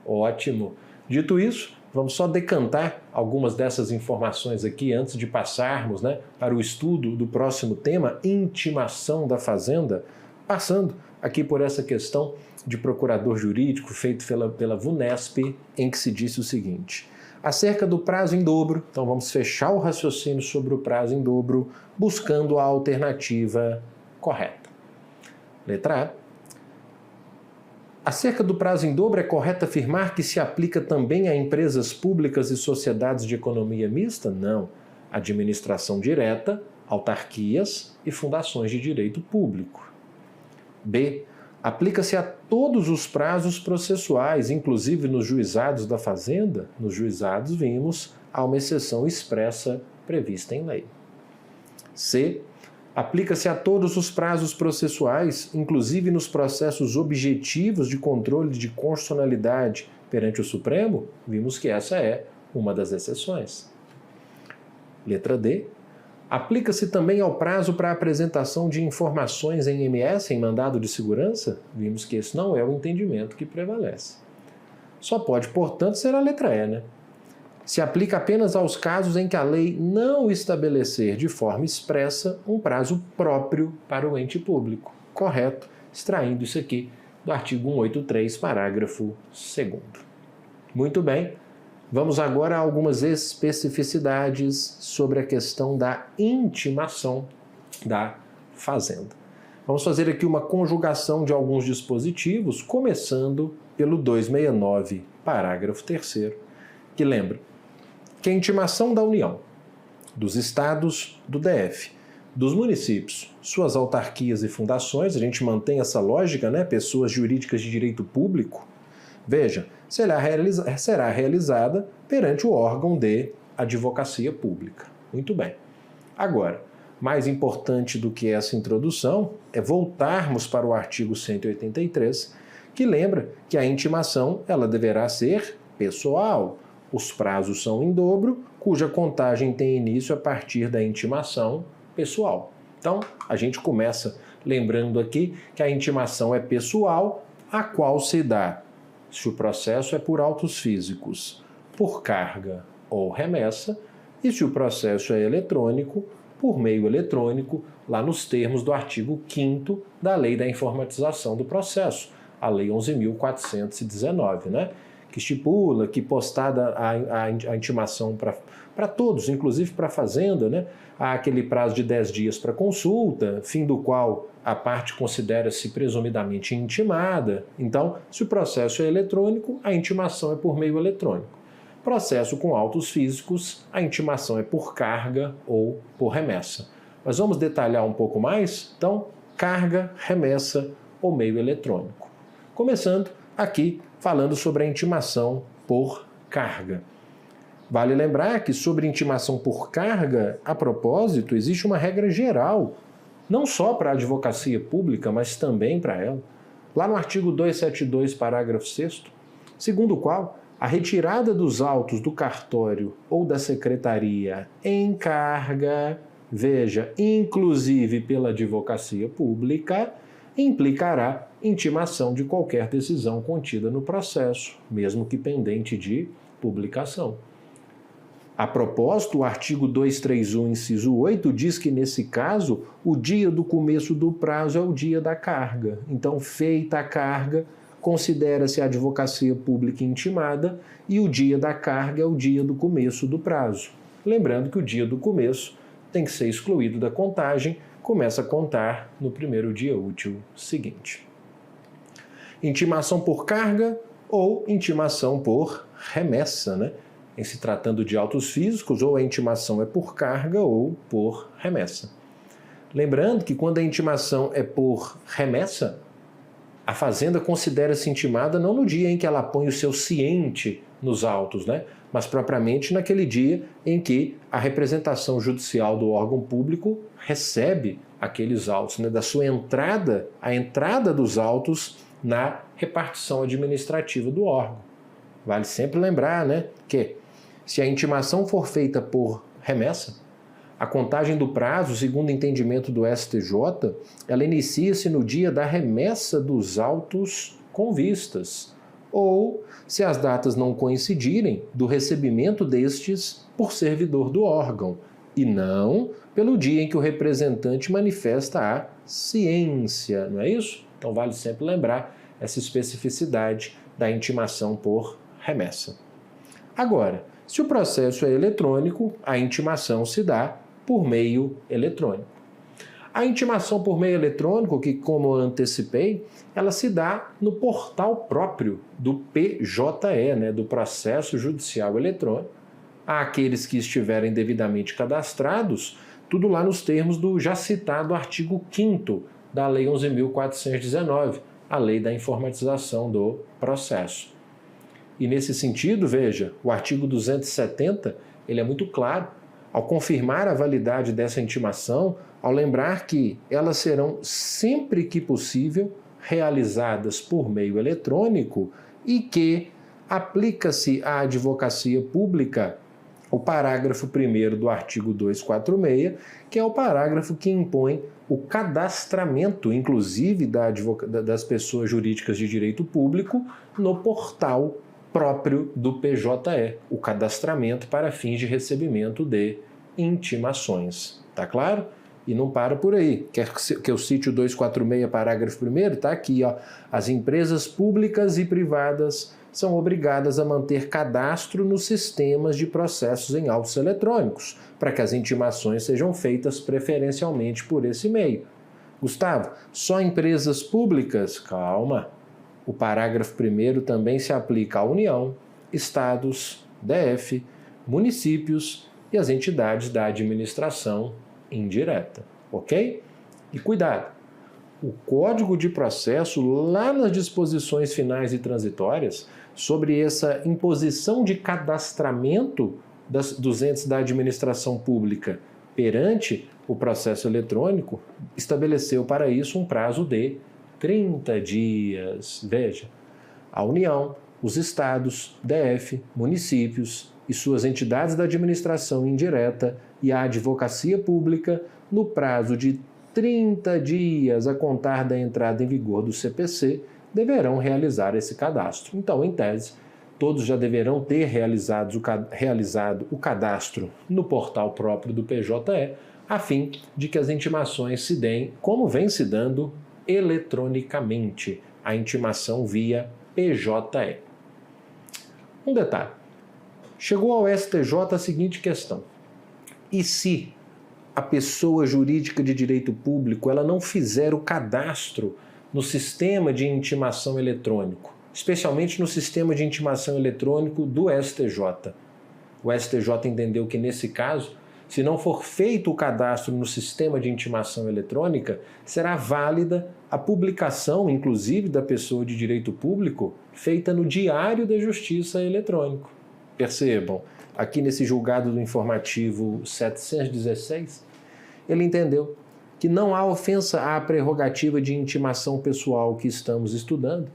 Ótimo. Dito isso, vamos só decantar algumas dessas informações aqui antes de passarmos, né, para o estudo do próximo tema, intimação da Fazenda, passando aqui por essa questão de procurador jurídico feito pela VUNESP, em que se disse o seguinte: acerca do prazo em dobro, então vamos fechar o raciocínio sobre o prazo em dobro, buscando a alternativa correta. Letra A. Acerca do prazo em dobro, é correto afirmar que se aplica também a empresas públicas e sociedades de economia mista? Não. Administração direta, autarquias e fundações de direito público. B. Aplica-se a todos os prazos processuais, inclusive nos juizados da Fazenda. Nos juizados, vimos, há uma exceção expressa prevista em lei. C. Aplica-se a todos os prazos processuais, inclusive nos processos objetivos de controle de constitucionalidade perante o Supremo. Vimos que essa é uma das exceções. Letra D. Aplica-se também ao prazo para apresentação de informações em MS, em mandado de segurança? Vimos que esse não é o entendimento que prevalece. Só pode, portanto, ser a letra E, né? Se aplica apenas aos casos em que a lei não estabelecer de forma expressa um prazo próprio para o ente público. Correto, extraindo isso aqui do artigo 183, parágrafo 2º. Muito bem, vamos agora a algumas especificidades sobre a questão da intimação da Fazenda. Vamos fazer aqui uma conjugação de alguns dispositivos, começando pelo 269, parágrafo 3º, que lembra que a intimação da União, dos estados, do DF, dos municípios, suas autarquias e fundações, a gente mantém essa lógica, né? Pessoas jurídicas de direito público, veja, será realizada perante o órgão de advocacia pública. Muito bem. Agora, mais importante do que essa introdução é voltarmos para o artigo 183, que lembra que a intimação ela deverá ser pessoal. Os prazos são em dobro, cuja contagem tem início a partir da intimação pessoal. Então, a gente começa lembrando aqui que a intimação é pessoal, a qual se dá, se o processo é por autos físicos, por carga ou remessa, e se o processo é eletrônico, por meio eletrônico, lá nos termos do artigo 5º da Lei da Informatização do Processo, a Lei 11.419, né? Que estipula que postada a intimação para todos, inclusive para a Fazenda, né? Há aquele prazo de 10 dias para consulta, fim do qual a parte considera-se presumidamente intimada. Então, se o processo é eletrônico, a intimação é por meio eletrônico. Processo com autos físicos, a intimação é por carga ou por remessa. Mas vamos detalhar um pouco mais? Então, carga, remessa ou meio eletrônico. Começando aqui falando sobre a intimação por carga. Vale lembrar que sobre intimação por carga, a propósito, existe uma regra geral, não só para a advocacia pública, mas também para ela. Lá no artigo 272, parágrafo 6º, segundo o qual a retirada dos autos do cartório ou da secretaria em carga, veja, inclusive pela advocacia pública, implicará intimação de qualquer decisão contida no processo, mesmo que pendente de publicação. A propósito, o artigo 231, inciso 8, diz que, nesse caso, o dia do começo do prazo é o dia da carga. Então, feita a carga, considera-se a advocacia pública intimada e o dia da carga é o dia do começo do prazo. Lembrando que o dia do começo tem que ser excluído da contagem, começa a contar no primeiro dia útil seguinte. Intimação por carga ou intimação por remessa, né? Em se tratando de autos físicos, ou a intimação é por carga ou por remessa. Lembrando que quando a intimação é por remessa, a fazenda considera-se intimada não no dia em que ela põe o seu ciente nos autos, né? Mas propriamente naquele dia em que a representação judicial do órgão público recebe aqueles autos, né? Da sua entrada, a entrada dos autos na repartição administrativa do órgão. Vale sempre lembrar, né, que se a intimação for feita por remessa, a contagem do prazo, segundo o entendimento do STJ, ela inicia-se no dia da remessa dos autos com vistas, ou, se as datas não coincidirem, do recebimento destes por servidor do órgão, e não pelo dia em que o representante manifesta a ciência, não é isso? Então vale sempre lembrar essa especificidade da intimação por remessa. Agora, se o processo é eletrônico, a intimação se dá por meio eletrônico. A intimação por meio eletrônico, que, como eu antecipei, ela se dá no portal próprio do PJE, né, do Processo Judicial Eletrônico. Àqueles que estiverem devidamente cadastrados, tudo lá nos termos do já citado artigo 5º da Lei 11.419, a Lei da Informatização do Processo. E nesse sentido, veja, o artigo 270, ele é muito claro, ao confirmar a validade dessa intimação, ao lembrar que elas serão, sempre que possível, realizadas por meio eletrônico e que aplica-se à advocacia pública o parágrafo 1º do artigo 246, que é o parágrafo que impõe o cadastramento, inclusive das pessoas jurídicas de direito público, no portal próprio do PJE, o cadastramento para fins de recebimento de intimações. Tá claro? E não para por aí. Quer que eu cite o 246, parágrafo 1º? Tá aqui, ó. As empresas públicas e privadas são obrigadas a manter cadastro nos sistemas de processos em autos eletrônicos, para que as intimações sejam feitas preferencialmente por esse meio. Gustavo, só empresas públicas? Calma. O parágrafo 1º também se aplica à União, Estados, DF, municípios e as entidades da administração indireta, ok? E cuidado, o Código de Processo, lá nas disposições finais e transitórias, sobre essa imposição de cadastramento dos entes da administração pública perante o processo eletrônico, estabeleceu para isso um prazo de 30 dias. Veja, a União, os estados, DF, municípios e suas entidades da administração indireta e a advocacia pública, no prazo de 30 dias a contar da entrada em vigor do CPC, deverão realizar esse cadastro. Então, em tese, todos já deverão ter realizado o cadastro no portal próprio do PJE, a fim de que as intimações se deem como vem se dando eletronicamente, a intimação via PJE. Um detalhe, chegou ao STJ a seguinte questão: e se a pessoa jurídica de direito público ela não fizer o cadastro no sistema de intimação eletrônico, especialmente no sistema de intimação eletrônico do STJ? O STJ entendeu que, nesse caso, se não for feito o cadastro no sistema de intimação eletrônica, será válida a publicação, inclusive, da pessoa de direito público, feita no Diário da Justiça eletrônico. Percebam, aqui nesse julgado do informativo 716, ele entendeu que não há ofensa à prerrogativa de intimação pessoal que estamos estudando,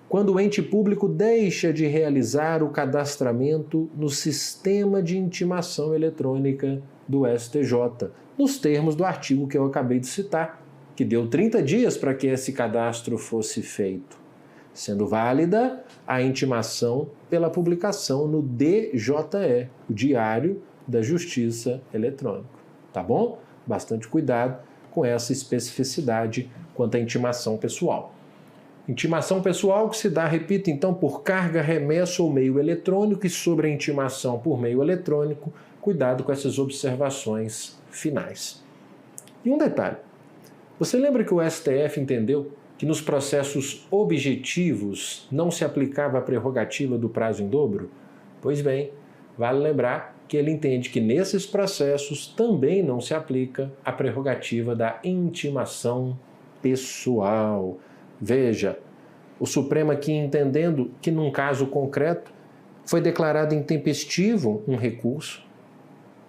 quando o ente público deixa de realizar o cadastramento no sistema de intimação eletrônica do STJ, nos termos do artigo que eu acabei de citar, que deu 30 dias para que esse cadastro fosse feito, sendo válida a intimação pela publicação no DJE, o Diário da Justiça Eletrônico. Tá bom? Bastante cuidado com essa especificidade quanto à intimação pessoal. Intimação pessoal que se dá, repito, então, por carga, remessa ou meio eletrônico, e sobre a intimação por meio eletrônico, cuidado com essas observações finais. E um detalhe, você lembra que o STF entendeu que nos processos objetivos não se aplicava a prerrogativa do prazo em dobro? Pois bem, vale lembrar que ele entende que nesses processos também não se aplica a prerrogativa da intimação pessoal. Veja, o Supremo aqui entendendo que num caso concreto foi declarado intempestivo um recurso,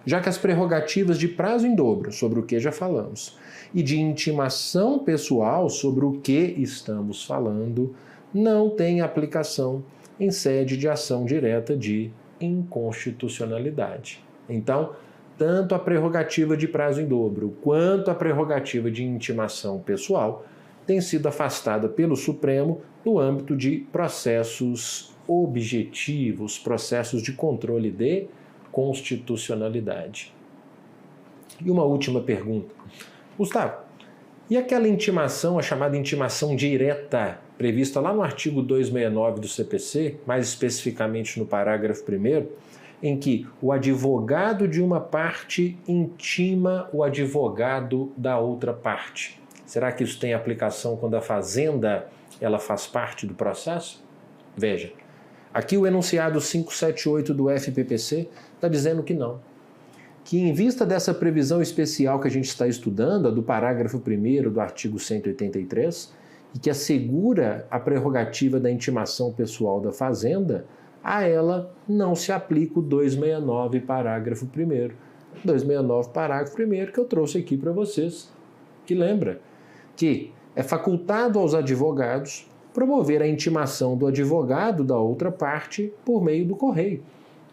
já que as prerrogativas de prazo em dobro, sobre o que já falamos, e de intimação pessoal, sobre o que estamos falando, não têm aplicação em sede de ação direta de inconstitucionalidade. Então, tanto a prerrogativa de prazo em dobro quanto a prerrogativa de intimação pessoal tem sido afastada pelo Supremo no âmbito de processos objetivos, processos de controle de constitucionalidade. E uma última pergunta. Gustavo, e aquela intimação, a chamada intimação direta, prevista lá no artigo 269 do CPC, mais especificamente no parágrafo 1º, em que o advogado de uma parte intima o advogado da outra parte? Será que isso tem aplicação quando a fazenda ela faz parte do processo? Veja, aqui o enunciado 578 do FPPC está dizendo que não. Que em vista dessa previsão especial que a gente está estudando, a do parágrafo 1º do artigo 183, e que assegura a prerrogativa da intimação pessoal da fazenda, a ela não se aplica o 269, parágrafo 1º. 269, parágrafo 1º, que eu trouxe aqui para vocês, que lembra que é facultado aos advogados promover a intimação do advogado da outra parte por meio do correio.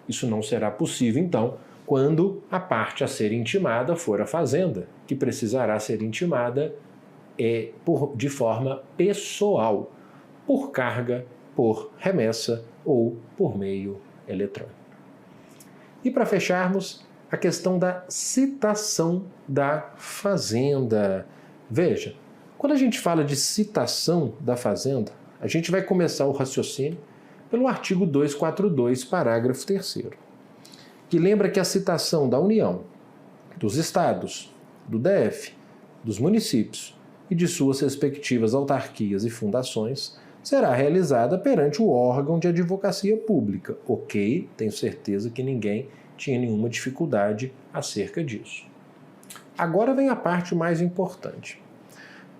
Isso não será possível, então, quando a parte a ser intimada for a fazenda, que precisará ser intimada de forma pessoal, por carga, por remessa ou por meio eletrônico. E para fecharmos, a questão da citação da fazenda. Veja, quando a gente fala de citação da fazenda, a gente vai começar o raciocínio pelo artigo 242, parágrafo 3º, que lembra que a citação da União, dos estados, do DF, dos municípios e de suas respectivas autarquias e fundações será realizada perante o órgão de advocacia pública. Ok, tenho certeza que ninguém tinha nenhuma dificuldade acerca disso. Agora vem a parte mais importante.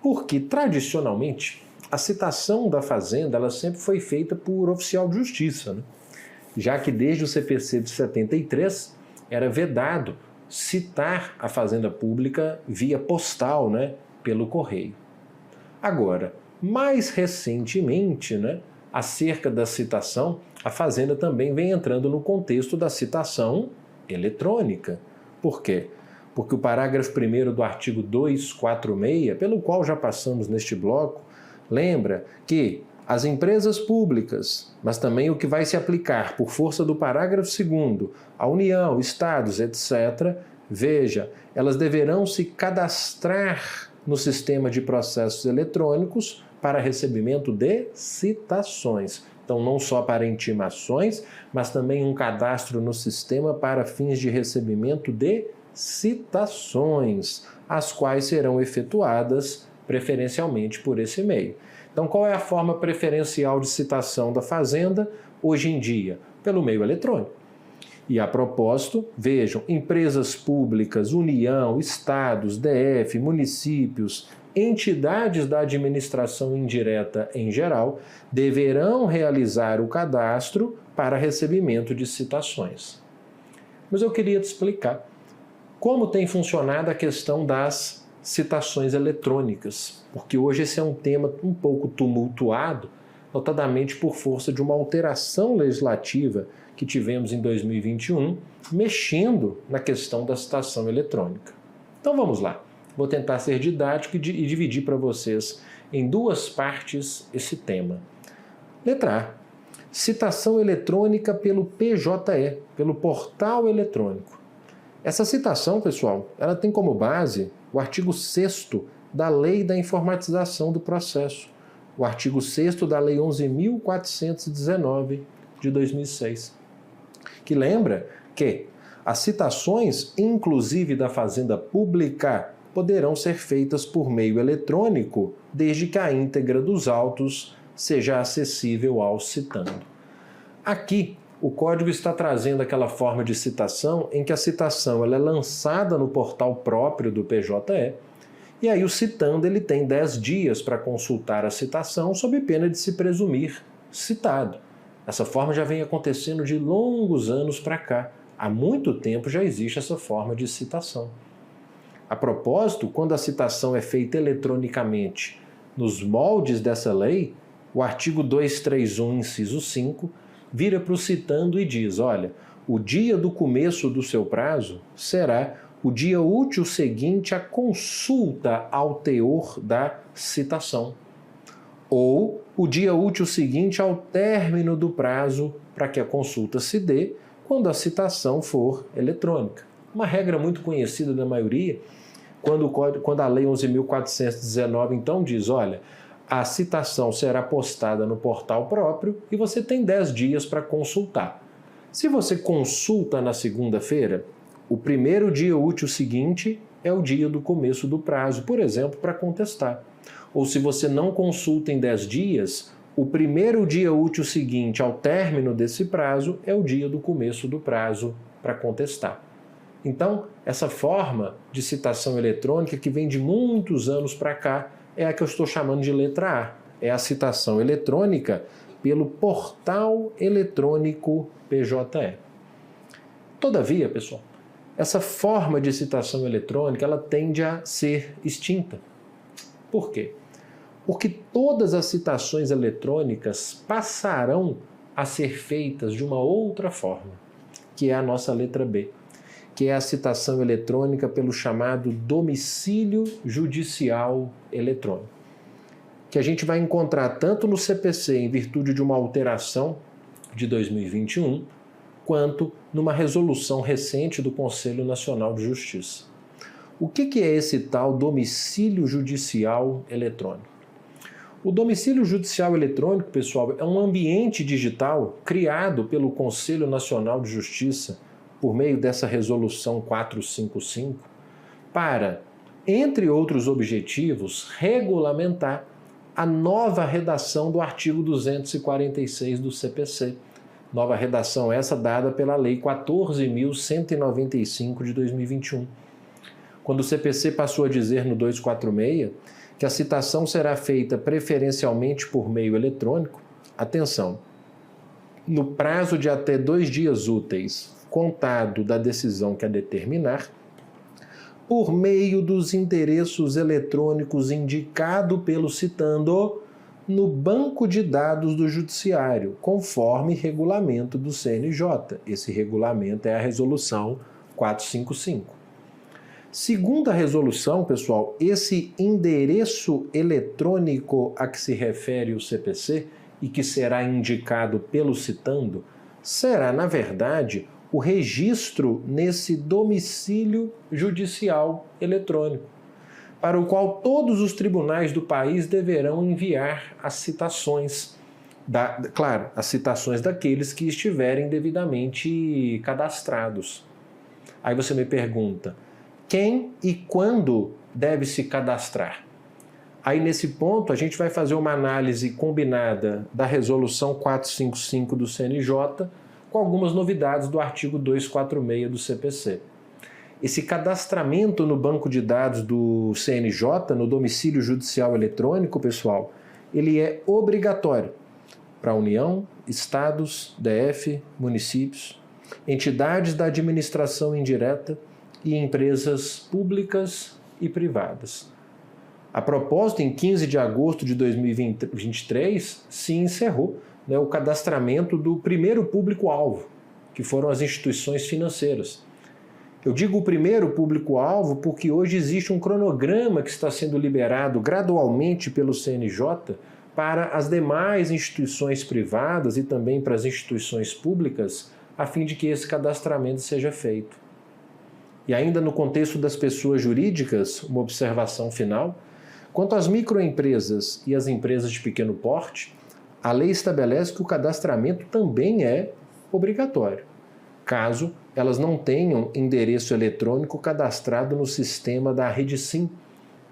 Porque, tradicionalmente, a citação da fazenda ela sempre foi feita por oficial de justiça, né? Já que desde o CPC de 73 era vedado citar a fazenda pública via postal, né, pelo correio. Agora, mais recentemente, né, acerca da citação, a fazenda também vem entrando no contexto da citação eletrônica. Por quê? Porque o parágrafo 1º do artigo 246, pelo qual já passamos neste bloco, lembra que as empresas públicas, mas também o que vai se aplicar por força do parágrafo 2º, a União, estados, etc., veja, elas deverão se cadastrar no sistema de processos eletrônicos para recebimento de citações. Então, não só para intimações, mas também um cadastro no sistema para fins de recebimento de citações, as quais serão efetuadas preferencialmente por esse meio. Então, qual é a forma preferencial de citação da fazenda hoje em dia? Pelo meio eletrônico. E a propósito, vejam, empresas públicas, União, estados, DF, municípios, entidades da administração indireta em geral, deverão realizar o cadastro para recebimento de citações. Mas eu queria te explicar como tem funcionado a questão das citações eletrônicas, porque hoje esse é um tema um pouco tumultuado notadamente por força de uma alteração legislativa que tivemos em 2021, mexendo na questão da citação eletrônica. Então vamos lá, vou tentar ser didático e dividir para vocês em duas partes esse tema. Letra A, citação eletrônica pelo PJE, pelo portal eletrônico. Essa citação, pessoal, ela tem como base o artigo 6º da Lei da Informatização do Processo, o artigo 6º da Lei 11.419 de 2006, que lembra que as citações, inclusive da Fazenda Pública, poderão ser feitas por meio eletrônico, desde que a íntegra dos autos seja acessível ao citando. Aqui, o Código está trazendo aquela forma de citação em que a citação ela é lançada no portal próprio do PJE, e aí o citando ele tem 10 dias para consultar a citação sob pena de se presumir citado. Essa forma já vem acontecendo de longos anos para cá. Há muito tempo já existe essa forma de citação. A propósito, quando a citação é feita eletronicamente nos moldes dessa lei, o artigo 231, inciso 5, vira para o citando e diz, olha, o dia do começo do seu prazo será o dia útil seguinte à consulta ao teor da citação, ou o dia útil seguinte ao término do prazo para que a consulta se dê quando a citação for eletrônica. Uma regra muito conhecida da maioria, quando a Lei 11.419 então diz, olha, a citação será postada no portal próprio e você tem 10 dias para consultar. Se você consulta na segunda-feira, o primeiro dia útil seguinte é o dia do começo do prazo, por exemplo, para contestar. Ou se você não consulta em 10 dias, o primeiro dia útil seguinte ao término desse prazo é o dia do começo do prazo para contestar. Então, essa forma de citação eletrônica que vem de muitos anos para cá é a que eu estou chamando de letra A. É a citação eletrônica pelo portal eletrônico PJE. Todavia, pessoal, essa forma de citação eletrônica ela tende a ser extinta. Por quê? Porque todas as citações eletrônicas passarão a ser feitas de uma outra forma, que é a nossa letra B, que é a citação eletrônica pelo chamado domicílio judicial eletrônico, que a gente vai encontrar tanto no CPC em virtude de uma alteração de 2021, quanto numa resolução recente do Conselho Nacional de Justiça. O que é esse tal domicílio judicial eletrônico? O domicílio judicial eletrônico, pessoal, é um ambiente digital criado pelo Conselho Nacional de Justiça por meio dessa resolução 455 para, entre outros objetivos, regulamentar a nova redação do artigo 246 do CPC. Nova redação essa dada pela Lei 14.195 de 2021. Quando o CPC passou a dizer no 246 que a citação será feita preferencialmente por meio eletrônico, atenção, no prazo de até 2 dias úteis, contado da decisão que a determinar, por meio dos endereços eletrônicos indicado pelo citando no banco de dados do Judiciário, conforme regulamento do CNJ. Esse regulamento é a resolução 455. Segundo a resolução, pessoal, esse endereço eletrônico a que se refere o CPC e que será indicado pelo citando, será, na verdade, o registro nesse domicílio judicial eletrônico, para o qual todos os tribunais do país deverão enviar as citações, claro, as citações daqueles que estiverem devidamente cadastrados. Aí você me pergunta, quem e quando deve se cadastrar? Aí nesse ponto a gente vai fazer uma análise combinada da resolução 455 do CNJ com algumas novidades do artigo 246 do CPC. Esse cadastramento no banco de dados do CNJ, no domicílio judicial eletrônico, pessoal, ele é obrigatório para a União, Estados, DF, municípios, entidades da administração indireta e empresas públicas e privadas. A propósito, em 15 de agosto de 2023, se encerrou, né, o cadastramento do primeiro público-alvo, que foram as instituições financeiras. Eu digo o primeiro público-alvo porque hoje existe um cronograma que está sendo liberado gradualmente pelo CNJ para as demais instituições privadas e também para as instituições públicas, a fim de que esse cadastramento seja feito. E ainda no contexto das pessoas jurídicas, uma observação final: quanto às microempresas e às empresas de pequeno porte, a lei estabelece que o cadastramento também é obrigatório, caso elas não tenham endereço eletrônico cadastrado no sistema da REDSIM,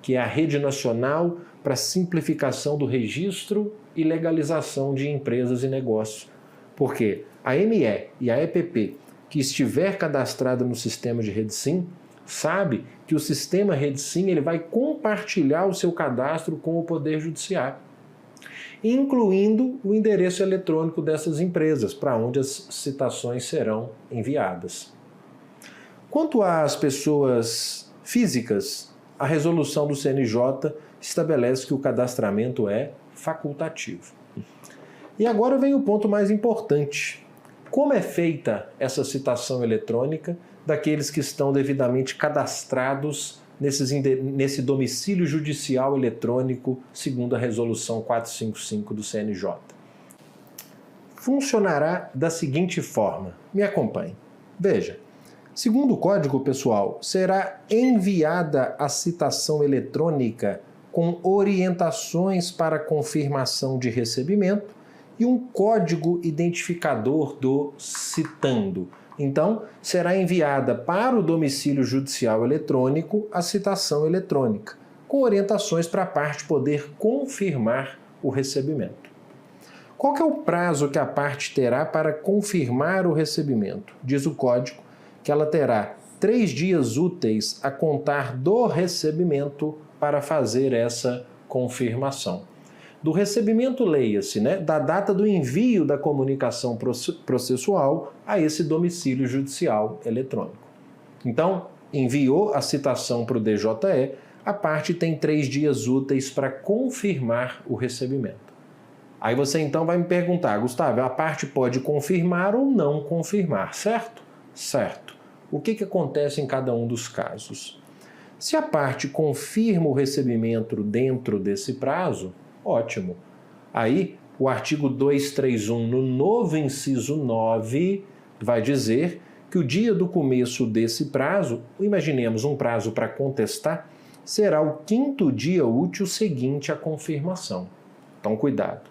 que é a Rede Nacional para Simplificação do Registro e Legalização de Empresas e Negócios. Porque a ME e a EPP que estiver cadastrada no sistema de REDSIM sabe que o sistema REDSIM ele vai compartilhar o seu cadastro com o Poder Judiciário, incluindo o endereço eletrônico dessas empresas, para onde as citações serão enviadas. Quanto às pessoas físicas, a resolução do CNJ estabelece que o cadastramento é facultativo. E agora vem o ponto mais importante. Como é feita essa citação eletrônica daqueles que estão devidamente cadastrados nesse domicílio judicial eletrônico, segundo a resolução 455 do CNJ? Funcionará da seguinte forma. Me acompanhe. Veja, segundo o Código Pessoal, será enviada a citação eletrônica com orientações para confirmação de recebimento e um código identificador do citando. Então, será enviada para o domicílio judicial eletrônico a citação eletrônica, com orientações para a parte poder confirmar o recebimento. Qual que é o prazo que a parte terá para confirmar o recebimento? Diz o código que ela terá 3 dias úteis a contar do recebimento para fazer essa confirmação. Do recebimento, leia-se, né, da data do envio da comunicação processual a esse domicílio judicial eletrônico. Então, enviou a citação para o DJE, a parte tem 3 dias úteis para confirmar o recebimento. Aí você então vai me perguntar: Gustavo, a parte pode confirmar ou não confirmar, certo? Certo. O que acontece em cada um dos casos? Se a parte confirma o recebimento dentro desse prazo, ótimo. Aí, o artigo 231, no novo inciso 9, vai dizer que o dia do começo desse prazo, imaginemos um prazo para contestar, será o 5º dia útil seguinte à confirmação. Então, cuidado.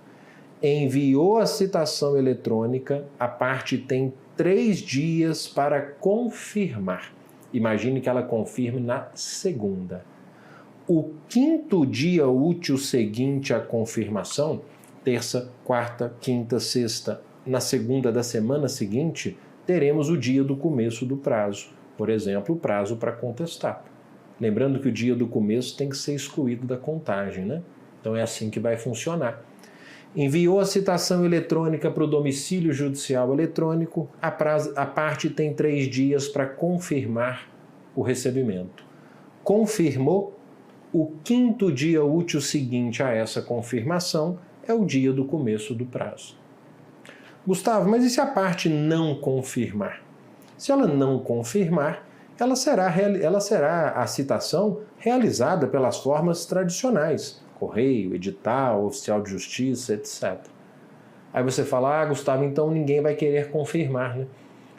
Enviou a citação eletrônica, a parte tem 3 dias para confirmar. Imagine que ela confirme na segunda. O 5º dia útil seguinte à confirmação, terça, quarta, quinta, sexta, na segunda da semana seguinte, teremos o dia do começo do prazo. Por exemplo, o prazo para contestar. Lembrando que o dia do começo tem que ser excluído da contagem, né? Então é assim que vai funcionar. Enviou a citação eletrônica para o domicílio judicial eletrônico, a parte tem 3 dias para confirmar o recebimento. Confirmou, o 5º dia útil seguinte a essa confirmação é o dia do começo do prazo. Gustavo, mas e se a parte não confirmar? Se ela não confirmar, ela será a citação realizada pelas formas tradicionais, correio, edital, oficial de justiça, etc. Aí você fala: Gustavo, então ninguém vai querer confirmar, né?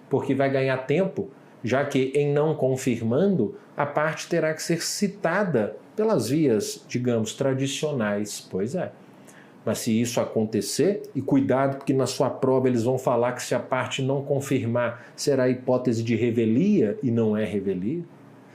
Porque vai ganhar tempo, já que em não confirmando, a parte terá que ser citada pelas vias, digamos, tradicionais. Pois é. Mas se isso acontecer, e cuidado porque na sua prova eles vão falar que se a parte não confirmar, será hipótese de revelia e não é revelia.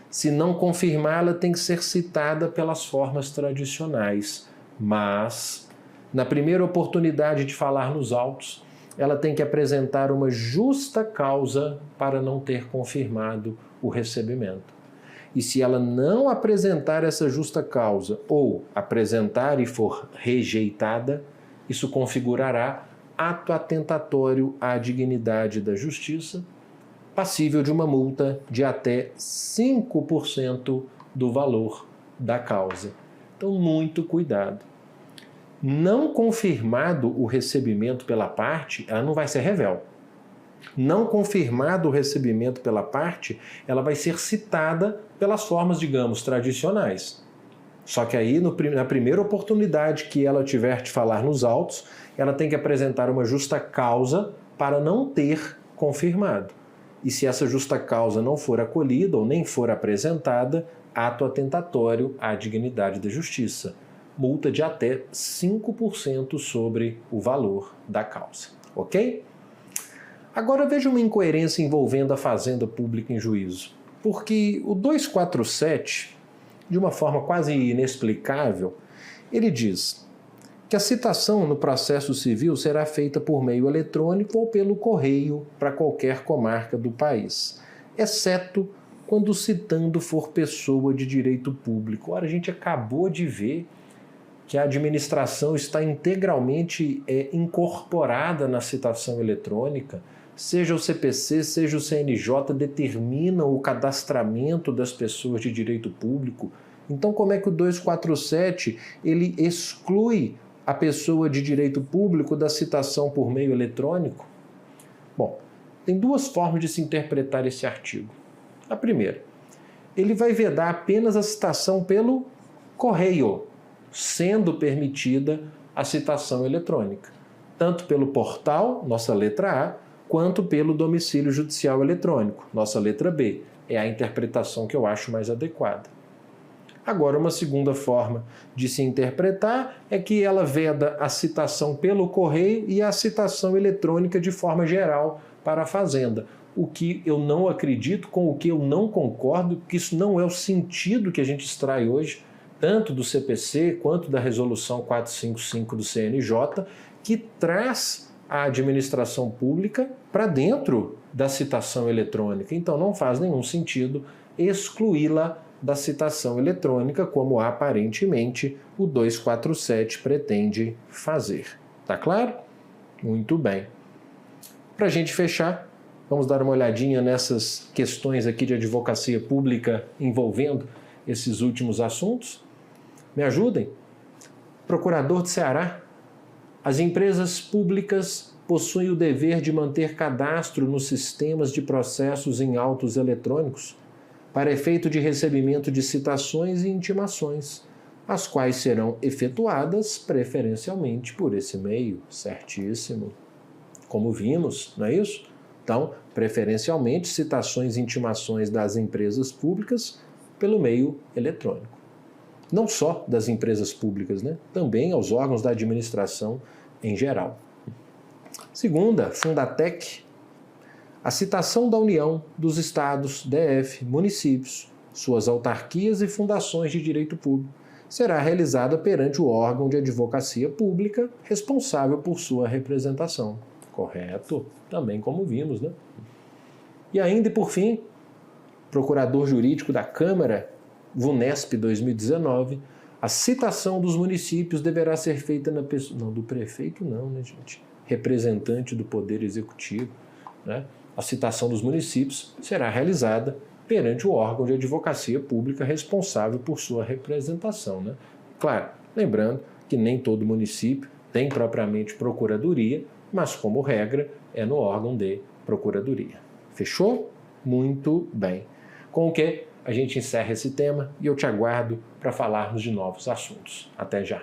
Se não confirmar, ela tem que ser citada pelas formas tradicionais. Mas, na primeira oportunidade de falar nos autos, ela tem que apresentar uma justa causa para não ter confirmado o recebimento. E se ela não apresentar essa justa causa ou apresentar e for rejeitada, isso configurará ato atentatório à dignidade da justiça, passível de uma multa de até 5% do valor da causa. Então, muito cuidado. Não confirmado o recebimento pela parte, ela não vai ser revel. Não confirmado o recebimento pela parte, ela vai ser citada pelas formas, digamos, tradicionais. Só que aí, na primeira oportunidade que ela tiver de falar nos autos, ela tem que apresentar uma justa causa para não ter confirmado. E se essa justa causa não for acolhida ou nem for apresentada, ato atentatório à dignidade da justiça. Multa de até 5% sobre o valor da causa. Ok? Agora veja uma incoerência envolvendo a fazenda pública em juízo. Porque o 247, de uma forma quase inexplicável, ele diz que a citação no processo civil será feita por meio eletrônico ou pelo correio para qualquer comarca do país, exceto quando o citando for pessoa de direito público. Ora, a gente acabou de ver que a administração está integralmente incorporada na citação eletrônica, seja o CPC, seja o CNJ, determinam o cadastramento das pessoas de direito público. Então, como é que o 247 ele exclui a pessoa de direito público da citação por meio eletrônico? Bom, tem duas formas de se interpretar esse artigo. A primeira, ele vai vedar apenas a citação pelo correio, sendo permitida a citação eletrônica, tanto pelo portal, nossa letra A, quanto pelo domicílio judicial eletrônico, nossa letra B. É a interpretação que eu acho mais adequada. Agora, uma segunda forma de se interpretar é que ela veda a citação pelo correio e a citação eletrônica de forma geral para a Fazenda. O que eu não acredito, com o que eu não concordo, porque isso não é o sentido que a gente extrai hoje, tanto do CPC quanto da Resolução 455 do CNJ, que traz a administração pública para dentro da citação eletrônica. Então não faz nenhum sentido excluí-la da citação eletrônica, como aparentemente o 247 pretende fazer. Tá claro? Muito bem. Para a gente fechar, vamos dar uma olhadinha nessas questões aqui de advocacia pública envolvendo esses últimos assuntos. Me ajudem? Procurador de Ceará. As empresas públicas possuem o dever de manter cadastro nos sistemas de processos em autos eletrônicos para efeito de recebimento de citações e intimações, as quais serão efetuadas preferencialmente por esse meio. Certíssimo. Como vimos, não é isso? Então, preferencialmente, citações e intimações das empresas públicas pelo meio eletrônico. Não só das empresas públicas, né? Também aos órgãos da administração em geral. Segunda, Fundatec. A citação da União, dos estados, DF, municípios, suas autarquias e fundações de direito público será realizada perante o órgão de advocacia pública responsável por sua representação. Correto? Também como vimos, né? E ainda, e por fim, Procurador Jurídico da Câmara, VUNESP 2019, a citação dos municípios deverá ser feita na pessoa... Não, do prefeito não, né, gente? Representante do Poder Executivo, né? A citação dos municípios será realizada perante o órgão de advocacia pública responsável por sua representação, né? Claro, lembrando que nem todo município tem propriamente procuradoria, mas como regra é no órgão de procuradoria. Fechou? Muito bem. Com o que a gente encerra esse tema e eu te aguardo para falarmos de novos assuntos. Até já!